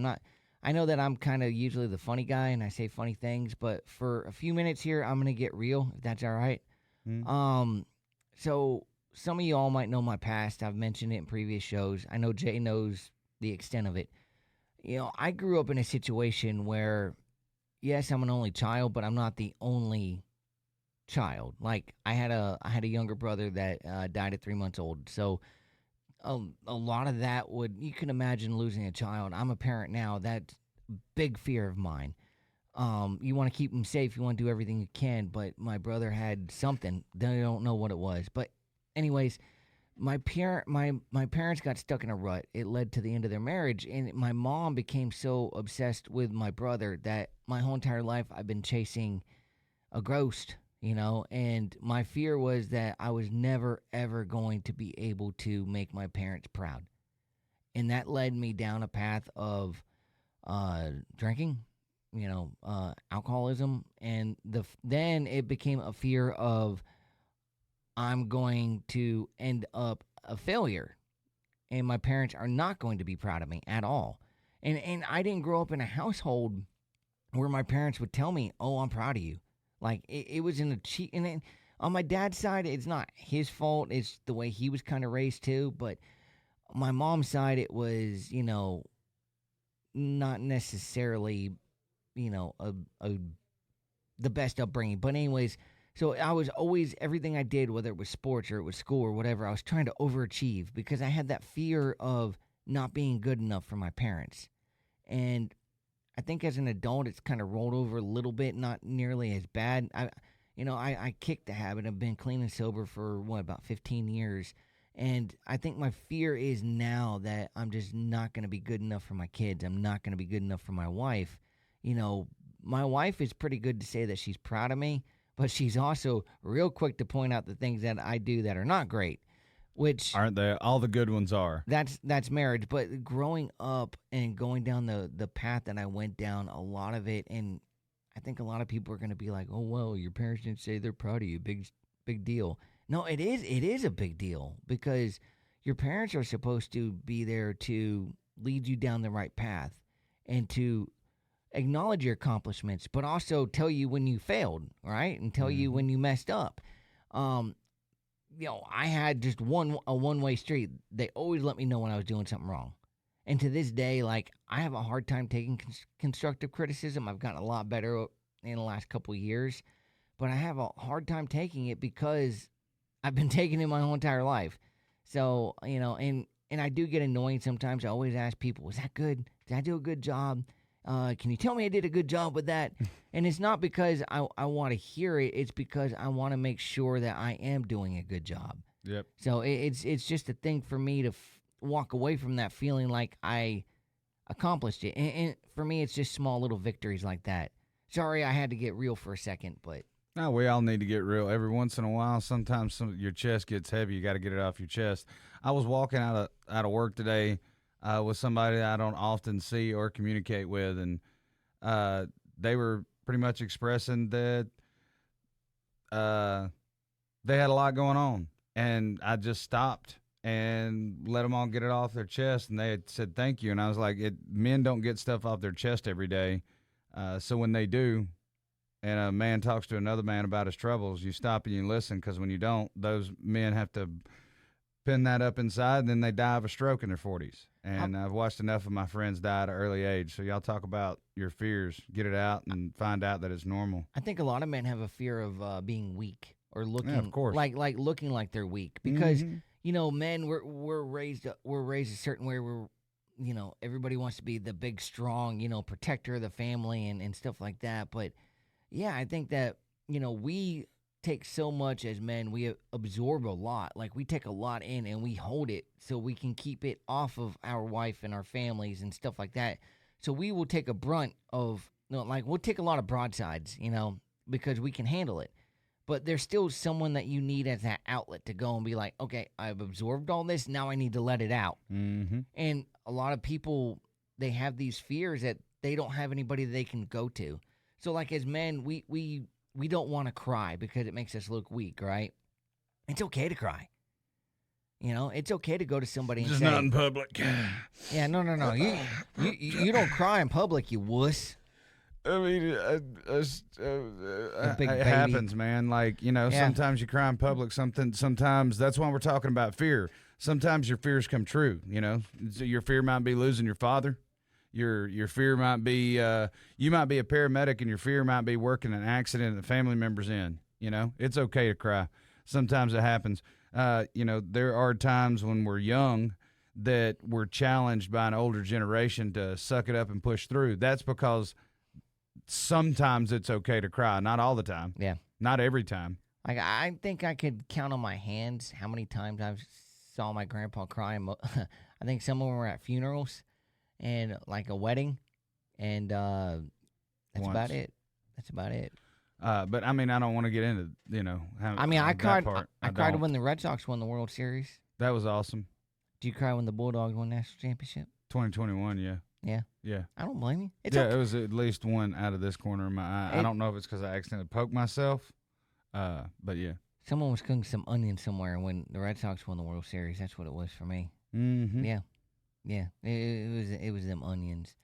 I know that I'm kind of usually the funny guy, and I say funny things, but for a few minutes here, I'm going to get real, if that's all right. Mm-hmm. So some of you all might know my past. I've mentioned it in previous shows. I know Jay knows the extent of it. I grew up in a situation where, yes, I'm an only child, but I'm not the only child. Like, I had a younger brother that died at 3 months old. So a lot of that you can imagine losing a child. I'm a parent now. That's a big fear of mine. You want to keep him safe. You want to do everything you can. But my brother had something. They don't know what it was. But anyways, my parents got stuck in a rut. It led to the end of their marriage, and my mom became so obsessed with my brother that my whole entire life I've been chasing a ghost, and my fear was that I was never ever going to be able to make my parents proud. And that led me down a path of drinking, alcoholism, and then it became a fear of I'm going to end up a failure, and my parents are not going to be proud of me at all. And I didn't grow up in a household where my parents would tell me, "Oh, I'm proud of you." Like it was in a cheat. And then on my dad's side, it's not his fault. It's the way he was kind of raised too. But my mom's side, it was not necessarily the best upbringing. But anyways. So I was always, everything I did, whether it was sports or it was school or whatever, I was trying to overachieve because I had that fear of not being good enough for my parents. And I think as an adult, it's kind of rolled over a little bit, not nearly as bad. I kicked the habit. I've been clean and sober for, about 15 years. And I think my fear is now that I'm just not going to be good enough for my kids. I'm not going to be good enough for my wife. My wife is pretty good to say that she's proud of me. But she's also real quick to point out the things that I do that are not great, which Aren't they? All the good ones are. that's marriage. But growing up and going down the path that I went down, a lot of it, and I think a lot of people are going to be like, "Oh well, your parents didn't say they're proud of you. Big deal." No, it is a big deal because your parents are supposed to be there to lead you down the right path and to acknowledge your accomplishments, but also tell you when you failed, right? And tell you when you messed up. I had just a one-way street. They always let me know when I was doing something wrong. And to this day, like, I have a hard time taking constructive criticism. I've gotten a lot better in the last couple of years, but I have a hard time taking it because I've been taking it my whole entire life. So, and I do get annoying sometimes. I always ask people, "Was that good? Did I do a good job? Can you tell me I did a good job with that?" And it's not because I want to hear it. It's because I want to make sure that I am doing a good job. Yep. So it's just a thing for me to walk away from that feeling like I accomplished it. And for me, it's just small little victories like that. Sorry, I had to get real for a second, but No, we all need to get real every once in a while. Sometimes your chest gets heavy. You got to get it off your chest. I was walking out of work today with somebody that I don't often see or communicate with, and they were pretty much expressing that they had a lot going on, and I just stopped and let them all get it off their chest, and they had said thank you, and I was like, men don't get stuff off their chest every day, so when they do, and a man talks to another man about his troubles, you stop and you listen, because when you don't, those men have to pin that up inside, and then they die of a stroke in their 40s. And I've watched enough of my friends die at an early age. So y'all talk about your fears, get it out, and find out that it's normal. I think a lot of men have a fear of being weak or looking, of course. like looking like they're weak because men we're raised a certain way where everybody wants to be the big strong protector of the family and stuff like that. But yeah, I think that we take so much as men, we absorb a lot. Like, we take a lot in and we hold it so we can keep it off of our wife and our families and stuff like that. So we will take a brunt of, we'll take a lot of broadsides, because we can handle it. But there's still someone that you need as that outlet to go and be like, okay, I've absorbed all this, now I need to let it out. Mm-hmm. And a lot of people, they have these fears that they don't have anybody they can go to. So like as men, we don't want to cry because it makes us look weak, right? It's okay to cry. It's okay to go to somebody and Just say, not in public. Yeah, no. You don't cry in public, you wuss. I mean, big it baby. happens, man. Like, sometimes you cry in public. Sometimes that's why we're talking about fear. Sometimes your fears come true, So your fear might be losing your father. Your fear might be you might be a paramedic, and your fear might be working an accident that family member's in. It's okay to cry. Sometimes it happens. There are times when we're young that we're challenged by an older generation to suck it up and push through. That's because sometimes it's okay to cry. Not all the time. Yeah. Not every time. Like, I think I could count on my hands how many times I've saw my grandpa crying. I think some of them were at funerals and like a wedding, and that's about Once. it. That's about it. But I mean, I don't want to get into how. I mean, I that cried. part. I cried don't. when the Red Sox won the World Series. That was awesome. Did you cry when the Bulldogs won national championship? 2021, yeah. Yeah. Yeah. I don't blame you. It's Yeah, okay. it was at least one out of this corner of my eye. I don't know if it's because I accidentally poked myself, but yeah. Someone was cooking some onions somewhere when the Red Sox won the World Series. That's what it was for me. Mm-hmm. Yeah. Yeah. It was them onions.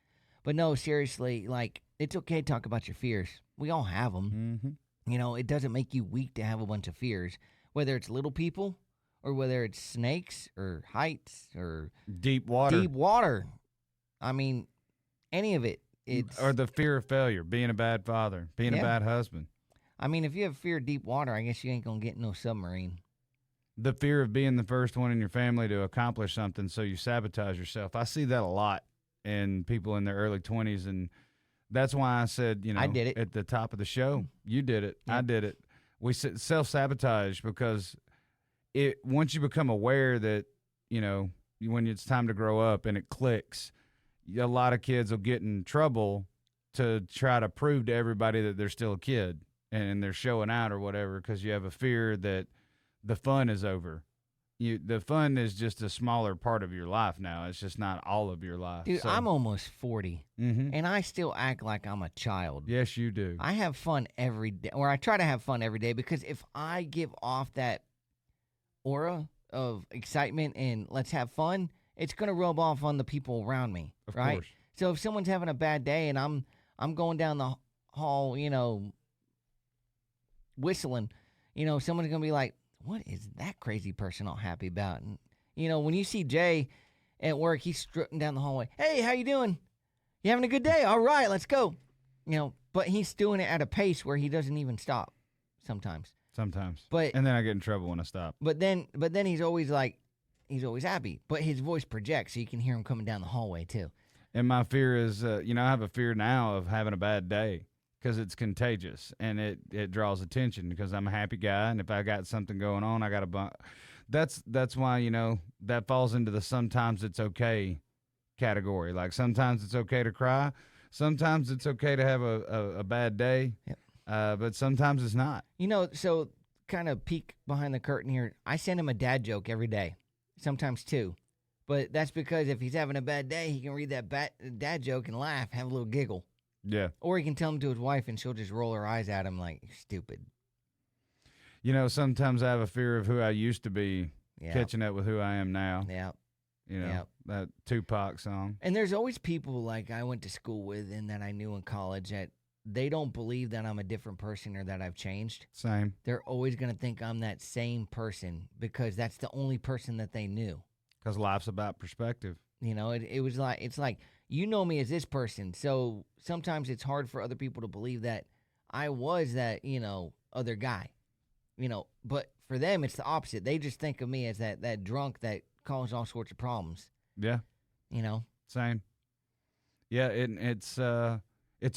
But no, seriously, like, it's okay to talk about your fears. We all have them. Mm-hmm. You know, it doesn't make you weak to have a bunch of fears, whether it's little people or whether it's snakes or heights or Deep water. deep water. I mean, any of it. It's Or the fear of failure, being a bad father, being a Yeah. bad husband. I mean, if you have fear of deep water, I guess you ain't gonna get in no submarine. The fear of being the first one in your family to accomplish something, so you sabotage yourself. I see that a lot in people in their early 20s, and that's why I said, I did it. at the top of the show. You did it. Yeah. I did it. We self-sabotage because once you become aware that, when it's time to grow up and it clicks, a lot of kids will get in trouble to try to prove to everybody that they're still a kid and they're showing out or whatever because you have a fear that the fun is over. The fun is just a smaller part of your life now. It's just not all of your life. Dude, So- I'm almost 40, Mhm. and I still act like I'm a child. Yes, you do. I have fun every day, or I try to have fun every day, because if I give off that aura of excitement and let's have fun, it's going to rub off on the people around me, Of right? course. So if someone's having a bad day and I'm going down the hall, whistling, someone's going to be like, what is that crazy person all happy about? And, when you see Jay at work, he's strutting down the hallway. Hey, how you doing? You having a good day? All right, let's go. But he's doing it at a pace where he doesn't even stop sometimes. Sometimes. But And then I get in trouble when I stop. but then he's always always happy. But his voice projects, so you can hear him coming down the hallway too. And my fear is, I have a fear now of having a bad day because it's contagious and it draws attention because I'm a happy guy. And if I got something going on, I got to That's why, that falls into the sometimes it's okay category. Like sometimes it's okay to cry. Sometimes it's okay to have a bad day. Yep. But sometimes it's not. So kind of peek behind the curtain here. I send him a dad joke every day, sometimes two. But that's because if he's having a bad day, he can read that dad joke and laugh, have a little giggle. Yeah. Or he can tell him to his wife, and she'll just roll her eyes at him like, you're stupid. Sometimes I have a fear of who I used to be Yeah. catching up with who I am now. Yeah. That Tupac song. And there's always people like I went to school with and that I knew in college that they don't believe that I'm a different person or that I've changed. Same. They're always going to think I'm that same person because that's the only person that they knew. Because life's about perspective. It's like, you know me as this person. So sometimes it's hard for other people to believe that I was that, other guy, but for them, it's the opposite. They just think of me as that drunk that caused all sorts of problems, Yeah. Same. Yeah, it's a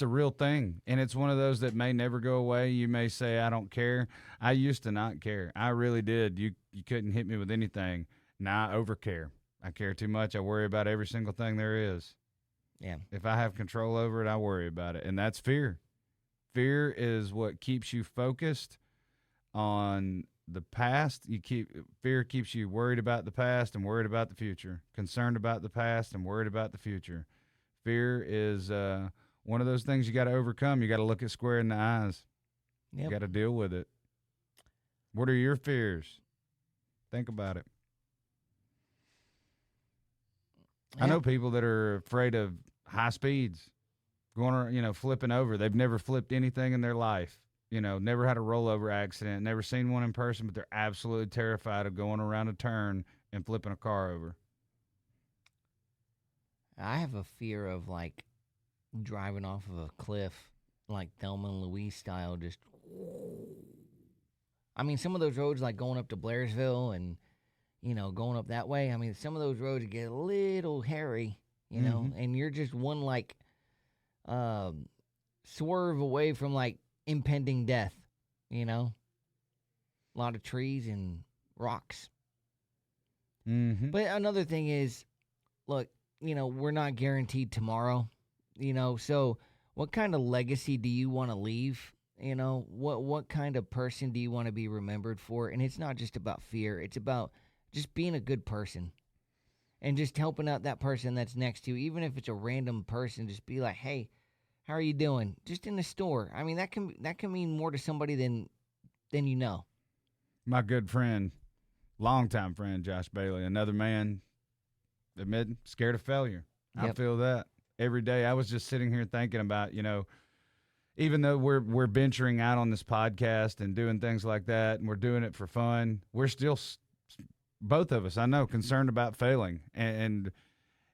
real thing, and it's one of those that may never go away. You may say, I don't care. I used to not care. I really did. You couldn't hit me with anything. Now I overcare. I care too much. I worry about every single thing there is. Yeah. If I have control over it, I worry about it, and that's fear. Fear is what keeps you focused on the past. Fear keeps you worried about the past and worried about the future, concerned about the past and worried about the future. Fear is one of those things you got to overcome. You got to look it square in the eyes. Yep. You got to deal with it. What are your fears? Think about it. I know people that are afraid of high speeds, going around, flipping over. They've never flipped anything in their life. Never had a rollover accident, never seen one in person, but they're absolutely terrified of going around a turn and flipping a car over. I have a fear of like driving off of a cliff, like Thelma and Louise style. Just, I mean, some of those roads, like going up to Blairsville and going up that way. I mean, some of those roads get a little hairy, and you're just one like swerve away from like impending death. A lot of trees and rocks. Mm-hmm. But another thing is, look, we're not guaranteed tomorrow, so what kind of legacy do you want to leave? What kind of person do you want to be remembered for? And it's not just about fear. It's about just being a good person and just helping out that person that's next to you. Even if it's a random person, just be like, hey, how are you doing? Just in the store. I mean, that can mean more to somebody than you know. My good friend, longtime friend, Josh Bailey, another man, admitting, scared of failure. I Yep. feel that every day. I was just sitting here thinking about, even though we're venturing out on this podcast and doing things like that, and we're doing it for fun, we're still, both of us, I know, concerned about failing. And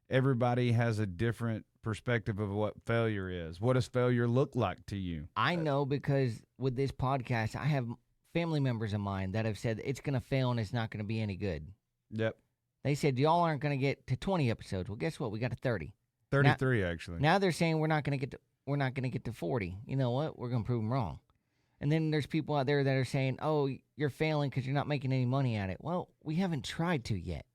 everybody has a different perspective of what failure is. What does failure look like to you? I know because with this podcast, I have family members of mine that have said it's going to fail and it's not going to be any good. Yep. They said, y'all aren't going to get to 20 episodes. Well, guess what? We got to 30. 33, actually. Now they're saying we're not going to get to 40. You know what? We're going to prove them wrong. And then there's people out there that are saying, oh, you're failing because you're not making any money at it. Well, we haven't tried to yet.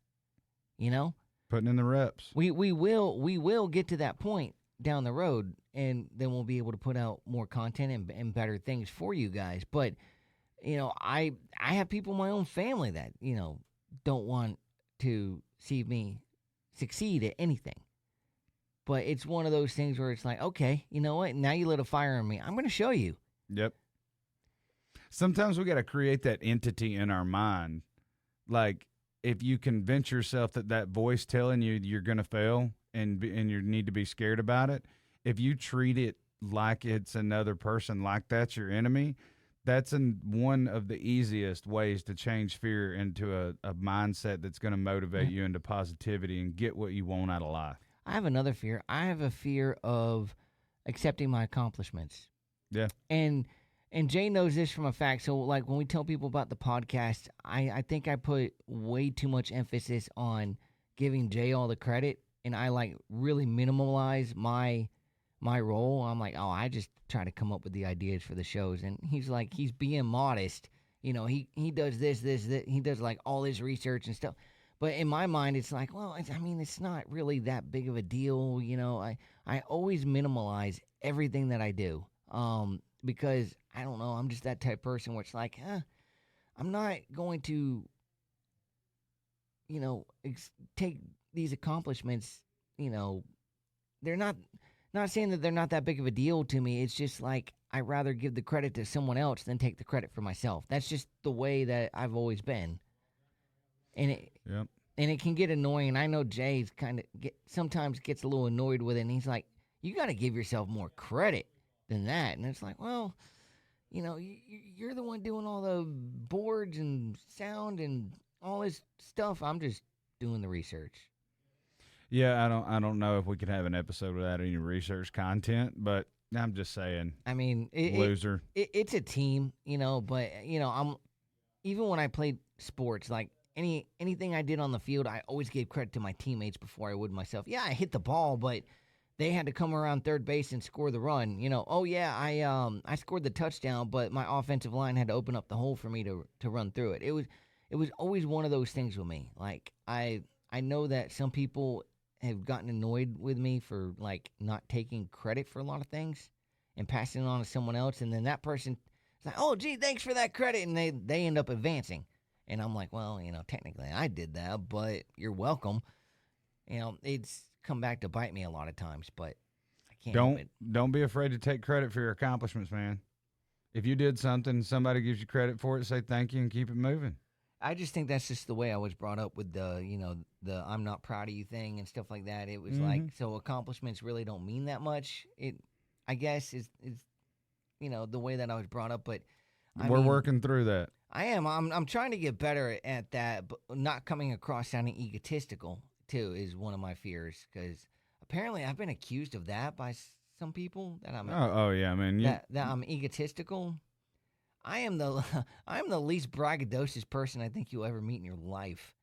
Putting in the reps. We will get to that point down the road, and then we'll be able to put out more content and better things for you guys. But, I have people in my own family that, don't want to see me succeed at anything. But it's one of those things where it's like, okay, you know what? Now you lit a fire in me. I'm going to show you. Yep. Sometimes we got to create that entity in our mind. Like, if you convince yourself that voice telling you you're going to fail and you need to be scared about it, if you treat it like it's another person, like that's your enemy, that's one of the easiest ways to change fear into a mindset that's going to motivate you into positivity and get what you want out of life. I have another fear. I have a fear of accepting my accomplishments. Yeah. And Jay knows this from a fact. So, like, when we tell people about the podcast, I think I put way too much emphasis on giving Jay all the credit, and I, really minimalize my role. I'm like, oh, I just try to come up with the ideas for the shows. And he's being modest. He does this. He does, all this research and stuff. But in my mind, it's like, well, it's not really that big of a deal. I always minimalize everything that I do. Because I don't know, I'm just that type of person where it's like, I'm not going to, take these accomplishments, they're not saying that they're not that big of a deal to me. It's just like, I'd rather give the credit to someone else than take the credit for myself. That's just the way that I've always been. And it can get annoying. I know Jay's sometimes gets a little annoyed with it, and he's like, you got to give yourself more credit than that. And it's like, well, you're the one doing all the boards and sound and all this stuff. I'm just doing the research. Yeah, I don't know if we could have an episode without any research content, but I'm just saying. I mean, loser. It's a team, but I'm even when I played sports, like anything I did on the field, I always gave credit to my teammates before I would myself. Yeah, I hit the ball, but they had to come around third base and score the run. Oh yeah, I scored the touchdown, but my offensive line had to open up the hole for me to run through it. It was always one of those things with me. Like I know that some people have gotten annoyed with me for not taking credit for a lot of things and passing it on to someone else, and then that person is like, "Oh, gee, thanks for that credit," and they end up advancing. And I'm like, well, technically I did that, but you're welcome. It's come back to bite me a lot of times, but I can't help it. Don't be afraid to take credit for your accomplishments, man. If you did something, somebody gives you credit for it, say thank you and keep it moving. I just think that's just the way I was brought up with the I'm not proud of you thing and stuff like that. It was so accomplishments really don't mean that much. I guess is the way that I was brought up, but we're working through that. I am. I'm trying to get better at that, but not coming across sounding egotistical too is one of my fears, because apparently I've been accused of that by some people that I'm. Oh yeah, man. That I'm egotistical. I am the least braggadocious person I think you'll ever meet in your life.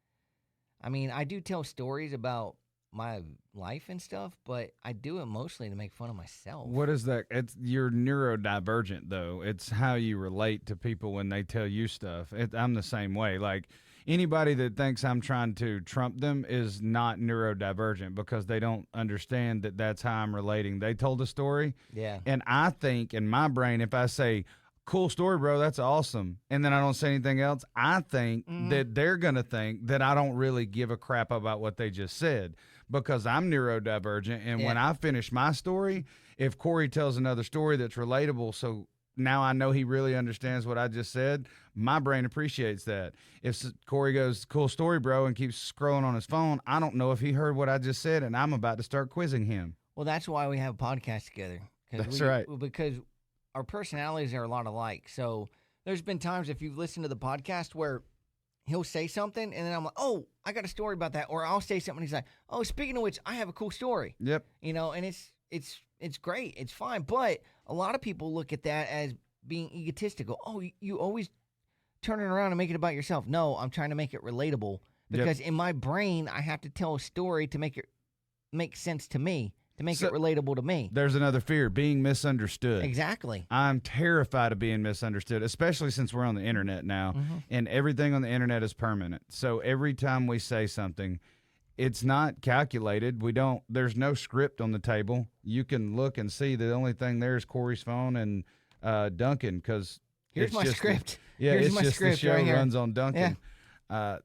I mean, I do tell stories about my life and stuff, but I do it mostly to make fun of myself. What is that? You're neurodivergent, though. It's how you relate to people when they tell you stuff. I'm the same way. Like, anybody that thinks I'm trying to trump them is not neurodivergent because they don't understand that that's how I'm relating. They told a story. Yeah. And I think in my brain, if I say, cool story, bro, that's awesome, and then I don't say anything else, I think that they're going to think that I don't really give a crap about what they just said because I'm neurodivergent. And when I finish my story, if Cory tells another story that's relatable, so now I know he really understands what I just said, my brain appreciates that. If Cory goes, cool story, bro, and keeps scrolling on his phone, I don't know if he heard what I just said, and I'm about to start quizzing him. Well, that's why we have a podcast together. That's right. Because our personalities are a lot alike. So there's been times if you've listened to the podcast where he'll say something, and then I'm like, oh, I got a story about that. Or I'll say something, and he's like, oh, speaking of which, I have a cool story. Yep. You know, and it's great. It's fine. But a lot of people look at that as being egotistical. Oh, you always turn it around and make it about yourself. No, I'm trying to make it relatable because in my brain, I have to tell a story to make it make sense to me, to make it relatable to me. There's another fear, being misunderstood. Exactly. I'm terrified of being misunderstood, especially since we're on the internet now, and everything on the internet is permanent. So every time we say something, it's not calculated. There's no script on the table. You can look and see the only thing there is Cory's phone and Duncan, because here's my script. It's my just script the show right here. runs on Duncan. I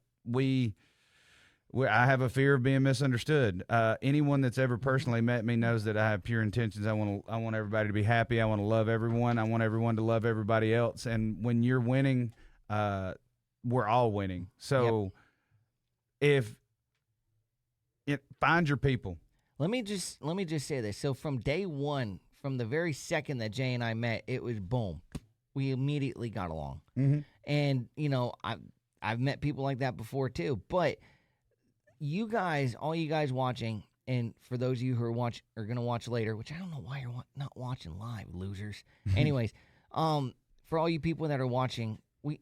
have a fear of being misunderstood. Anyone that's ever personally met me knows that I have pure intentions. I want everybody to be happy. I want to love everyone. I want everyone to love everybody else. And when you're winning, we're all winning. So find your people. Let me just say this. So from day one, from the very second that Jay and I met, it was boom. We immediately got along. And you know, I've met people like that before too. But you guys, all you guys watching, and for those of you who are gonna watch later, which I don't know why you're not watching live, losers. Anyways, for all you people that are watching, we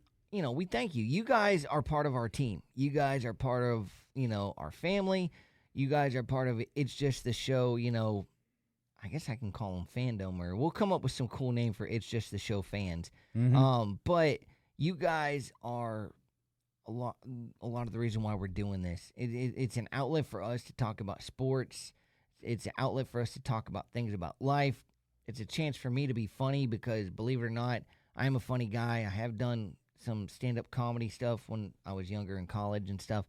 thank you. You guys are part of our team. You guys are part of our family. You guys are part of It's Just the Show. I guess I can call them fandom, or we'll come up with some cool name for It's Just the Show fans. But you guys are a lot of the reason why we're doing this. It's an outlet for us to talk about sports. It's an outlet for us to talk about things about life. It's a chance for me to be funny because, believe it or not, I am a funny guy. I have done some stand-up comedy stuff when I was younger in college and stuff.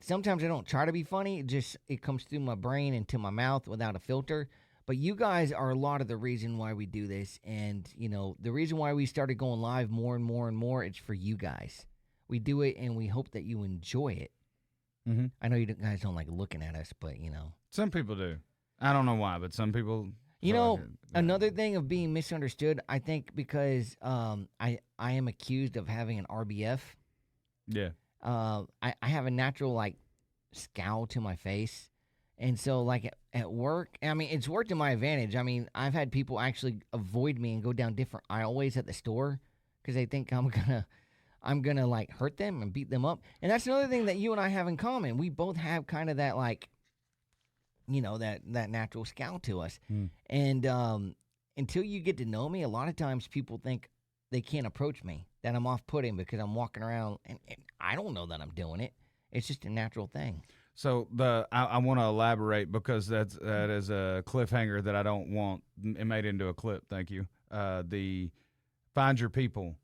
Sometimes I don't try to be funny. It comes through my brain into my mouth without a filter. But you guys are a lot of the reason why we do this. And, the reason why we started going live more and more and more, it's for you guys. We do it, and we hope that you enjoy it. I know you guys don't like looking at us, but, Some people do. I don't know why, but some people... Another thing of being misunderstood, I think because I am accused of having an RBF. Yeah. I have a natural, scowl to my face. And so, at work, I mean, it's worked to my advantage. I mean, I've had people actually avoid me and go down different aisleways at the store because they think I'm gonna hurt them and beat them up. And that's another thing that you and I have in common. We both have kind of that that natural scowl to us. And until you get to know me, a lot of times people think they can't approach me, that I'm off-putting because I'm walking around and I don't know that I'm doing it. It's just a natural thing. So I want to elaborate because that is a cliffhanger that I don't want it made into a clip. Thank you. The find your people.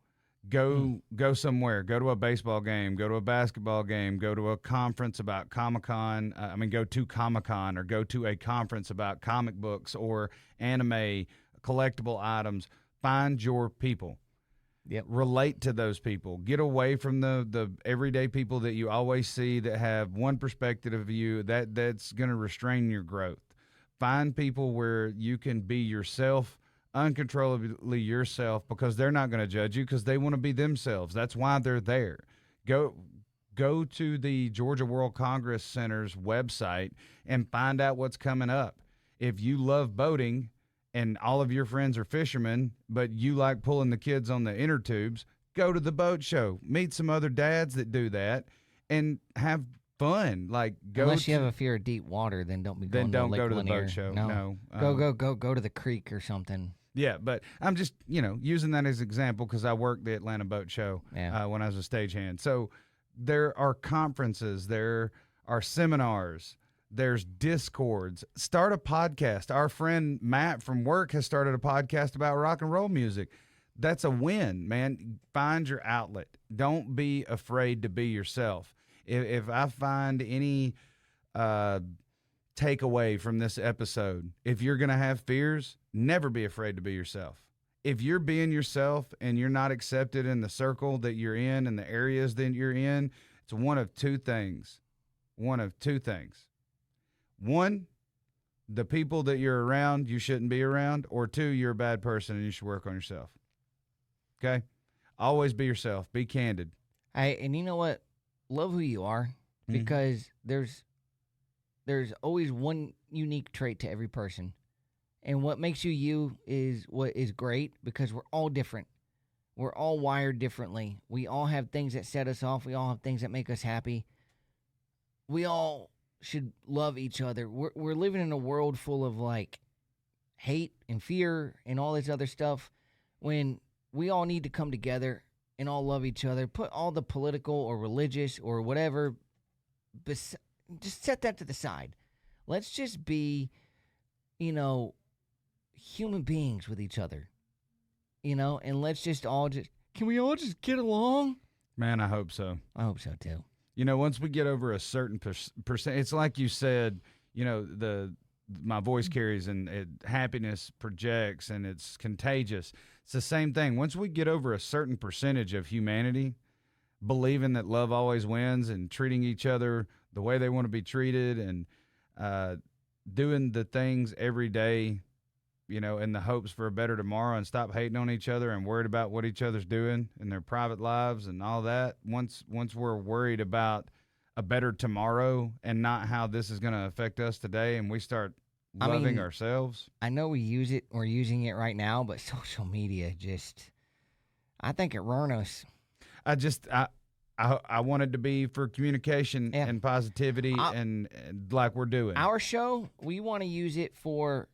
Go somewhere. Go to a baseball game. Go to a basketball game. Go to a conference about Comic-Con. Go to Comic-Con or go to a conference about comic books or anime, collectible items. Find your people. Yep. Relate to those people. Get away from the everyday people that you always see that have one perspective of you that's going to restrain your growth. Find people where you can be yourself, uncontrollably yourself, because they're not going to judge you because they want to be themselves. That's why they're there. Go to the Georgia World Congress Center's website and find out what's coming up. If you love boating and all of your friends are fishermen, but you like pulling the kids on the inner tubes, go to the boat show. Meet some other dads that do that and have fun. Unless you have a fear of deep water, then don't be going to Lake go to Lanier. the boat show. No. Go to the creek or something. Yeah, but I'm just, using that as an example because I worked the Atlanta Boat Show when I was a stagehand. So there are conferences, there are seminars, there's discords. Start a podcast. Our friend Matt from work has started a podcast about rock and roll music. That's a win, man. Find your outlet. Don't be afraid to be yourself. If I find any takeaway from this episode, if you're going to have fears, never be afraid to be yourself. If you're being yourself and you're not accepted in the circle that you're in and the areas that you're in, it's one of two things. One of two things. One, the people that you're around, you shouldn't be around. Or two, you're a bad person and you should work on yourself. Okay? Always be yourself. Be candid. And you know what? Love who you are, because there's always one unique trait to every person. And what makes you you is what is great, because we're all different. We're all wired differently. We all have things that set us off. We all have things that make us happy. We all should love each other. We're living in a world full of like hate and fear and all this other stuff, when we all need to come together and all love each other. Put all the political or religious or whatever, just set that to the side. Let's just be, human beings with each other, and let's just all can we all just get along? Man, I hope so. I hope so too. Once we get over a certain percent, it's like you said, my voice carries and happiness projects and it's contagious. It's the same thing. Once we get over a certain percentage of humanity, believing that love always wins and treating each other the way they want to be treated and doing the things every day, in the hopes for a better tomorrow, and stop hating on each other and worried about what each other's doing in their private lives and all that. Once we're worried about a better tomorrow and not how this is going to affect us today, and we start loving ourselves. I know we're using it right now, but social media I think it ruined us. I want it to be for communication and positivity and like we're doing. Our show, we want to use it for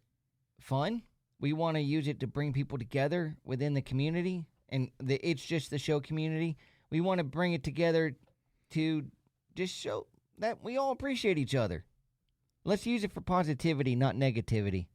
fun. We want to use it to bring people together within the community, and it's just the show community. We want to bring it together to just show that we all appreciate each other. Let's use it for positivity, not negativity.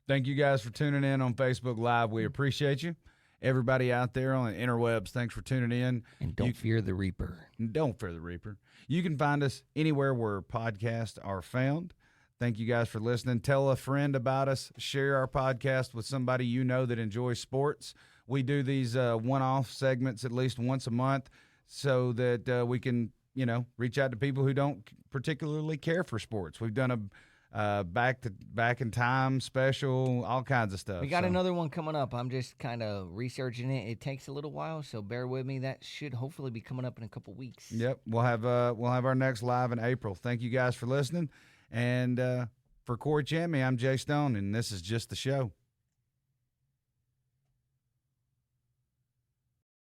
Thank you guys for tuning in on Facebook Live. We appreciate you. Everybody out there on the interwebs, thanks for tuning in. And don't fear the Reaper. Don't fear the Reaper. You can find us anywhere where podcasts are found. Thank you guys for listening. Tell a friend about us. Share our podcast with somebody you know that enjoys sports. We do these one-off segments at least once a month so that we can, reach out to people who don't particularly care for sports. We've done a back in time special, all kinds of stuff. We got another one coming up. I'm just kind of researching it. It takes a little while, so bear with me. That should hopefully be coming up in a couple weeks. Yep, we'll have our next live in April. Thank you guys for listening. And for Cory Chammy, I'm Jay Stone, and this is Just the Show.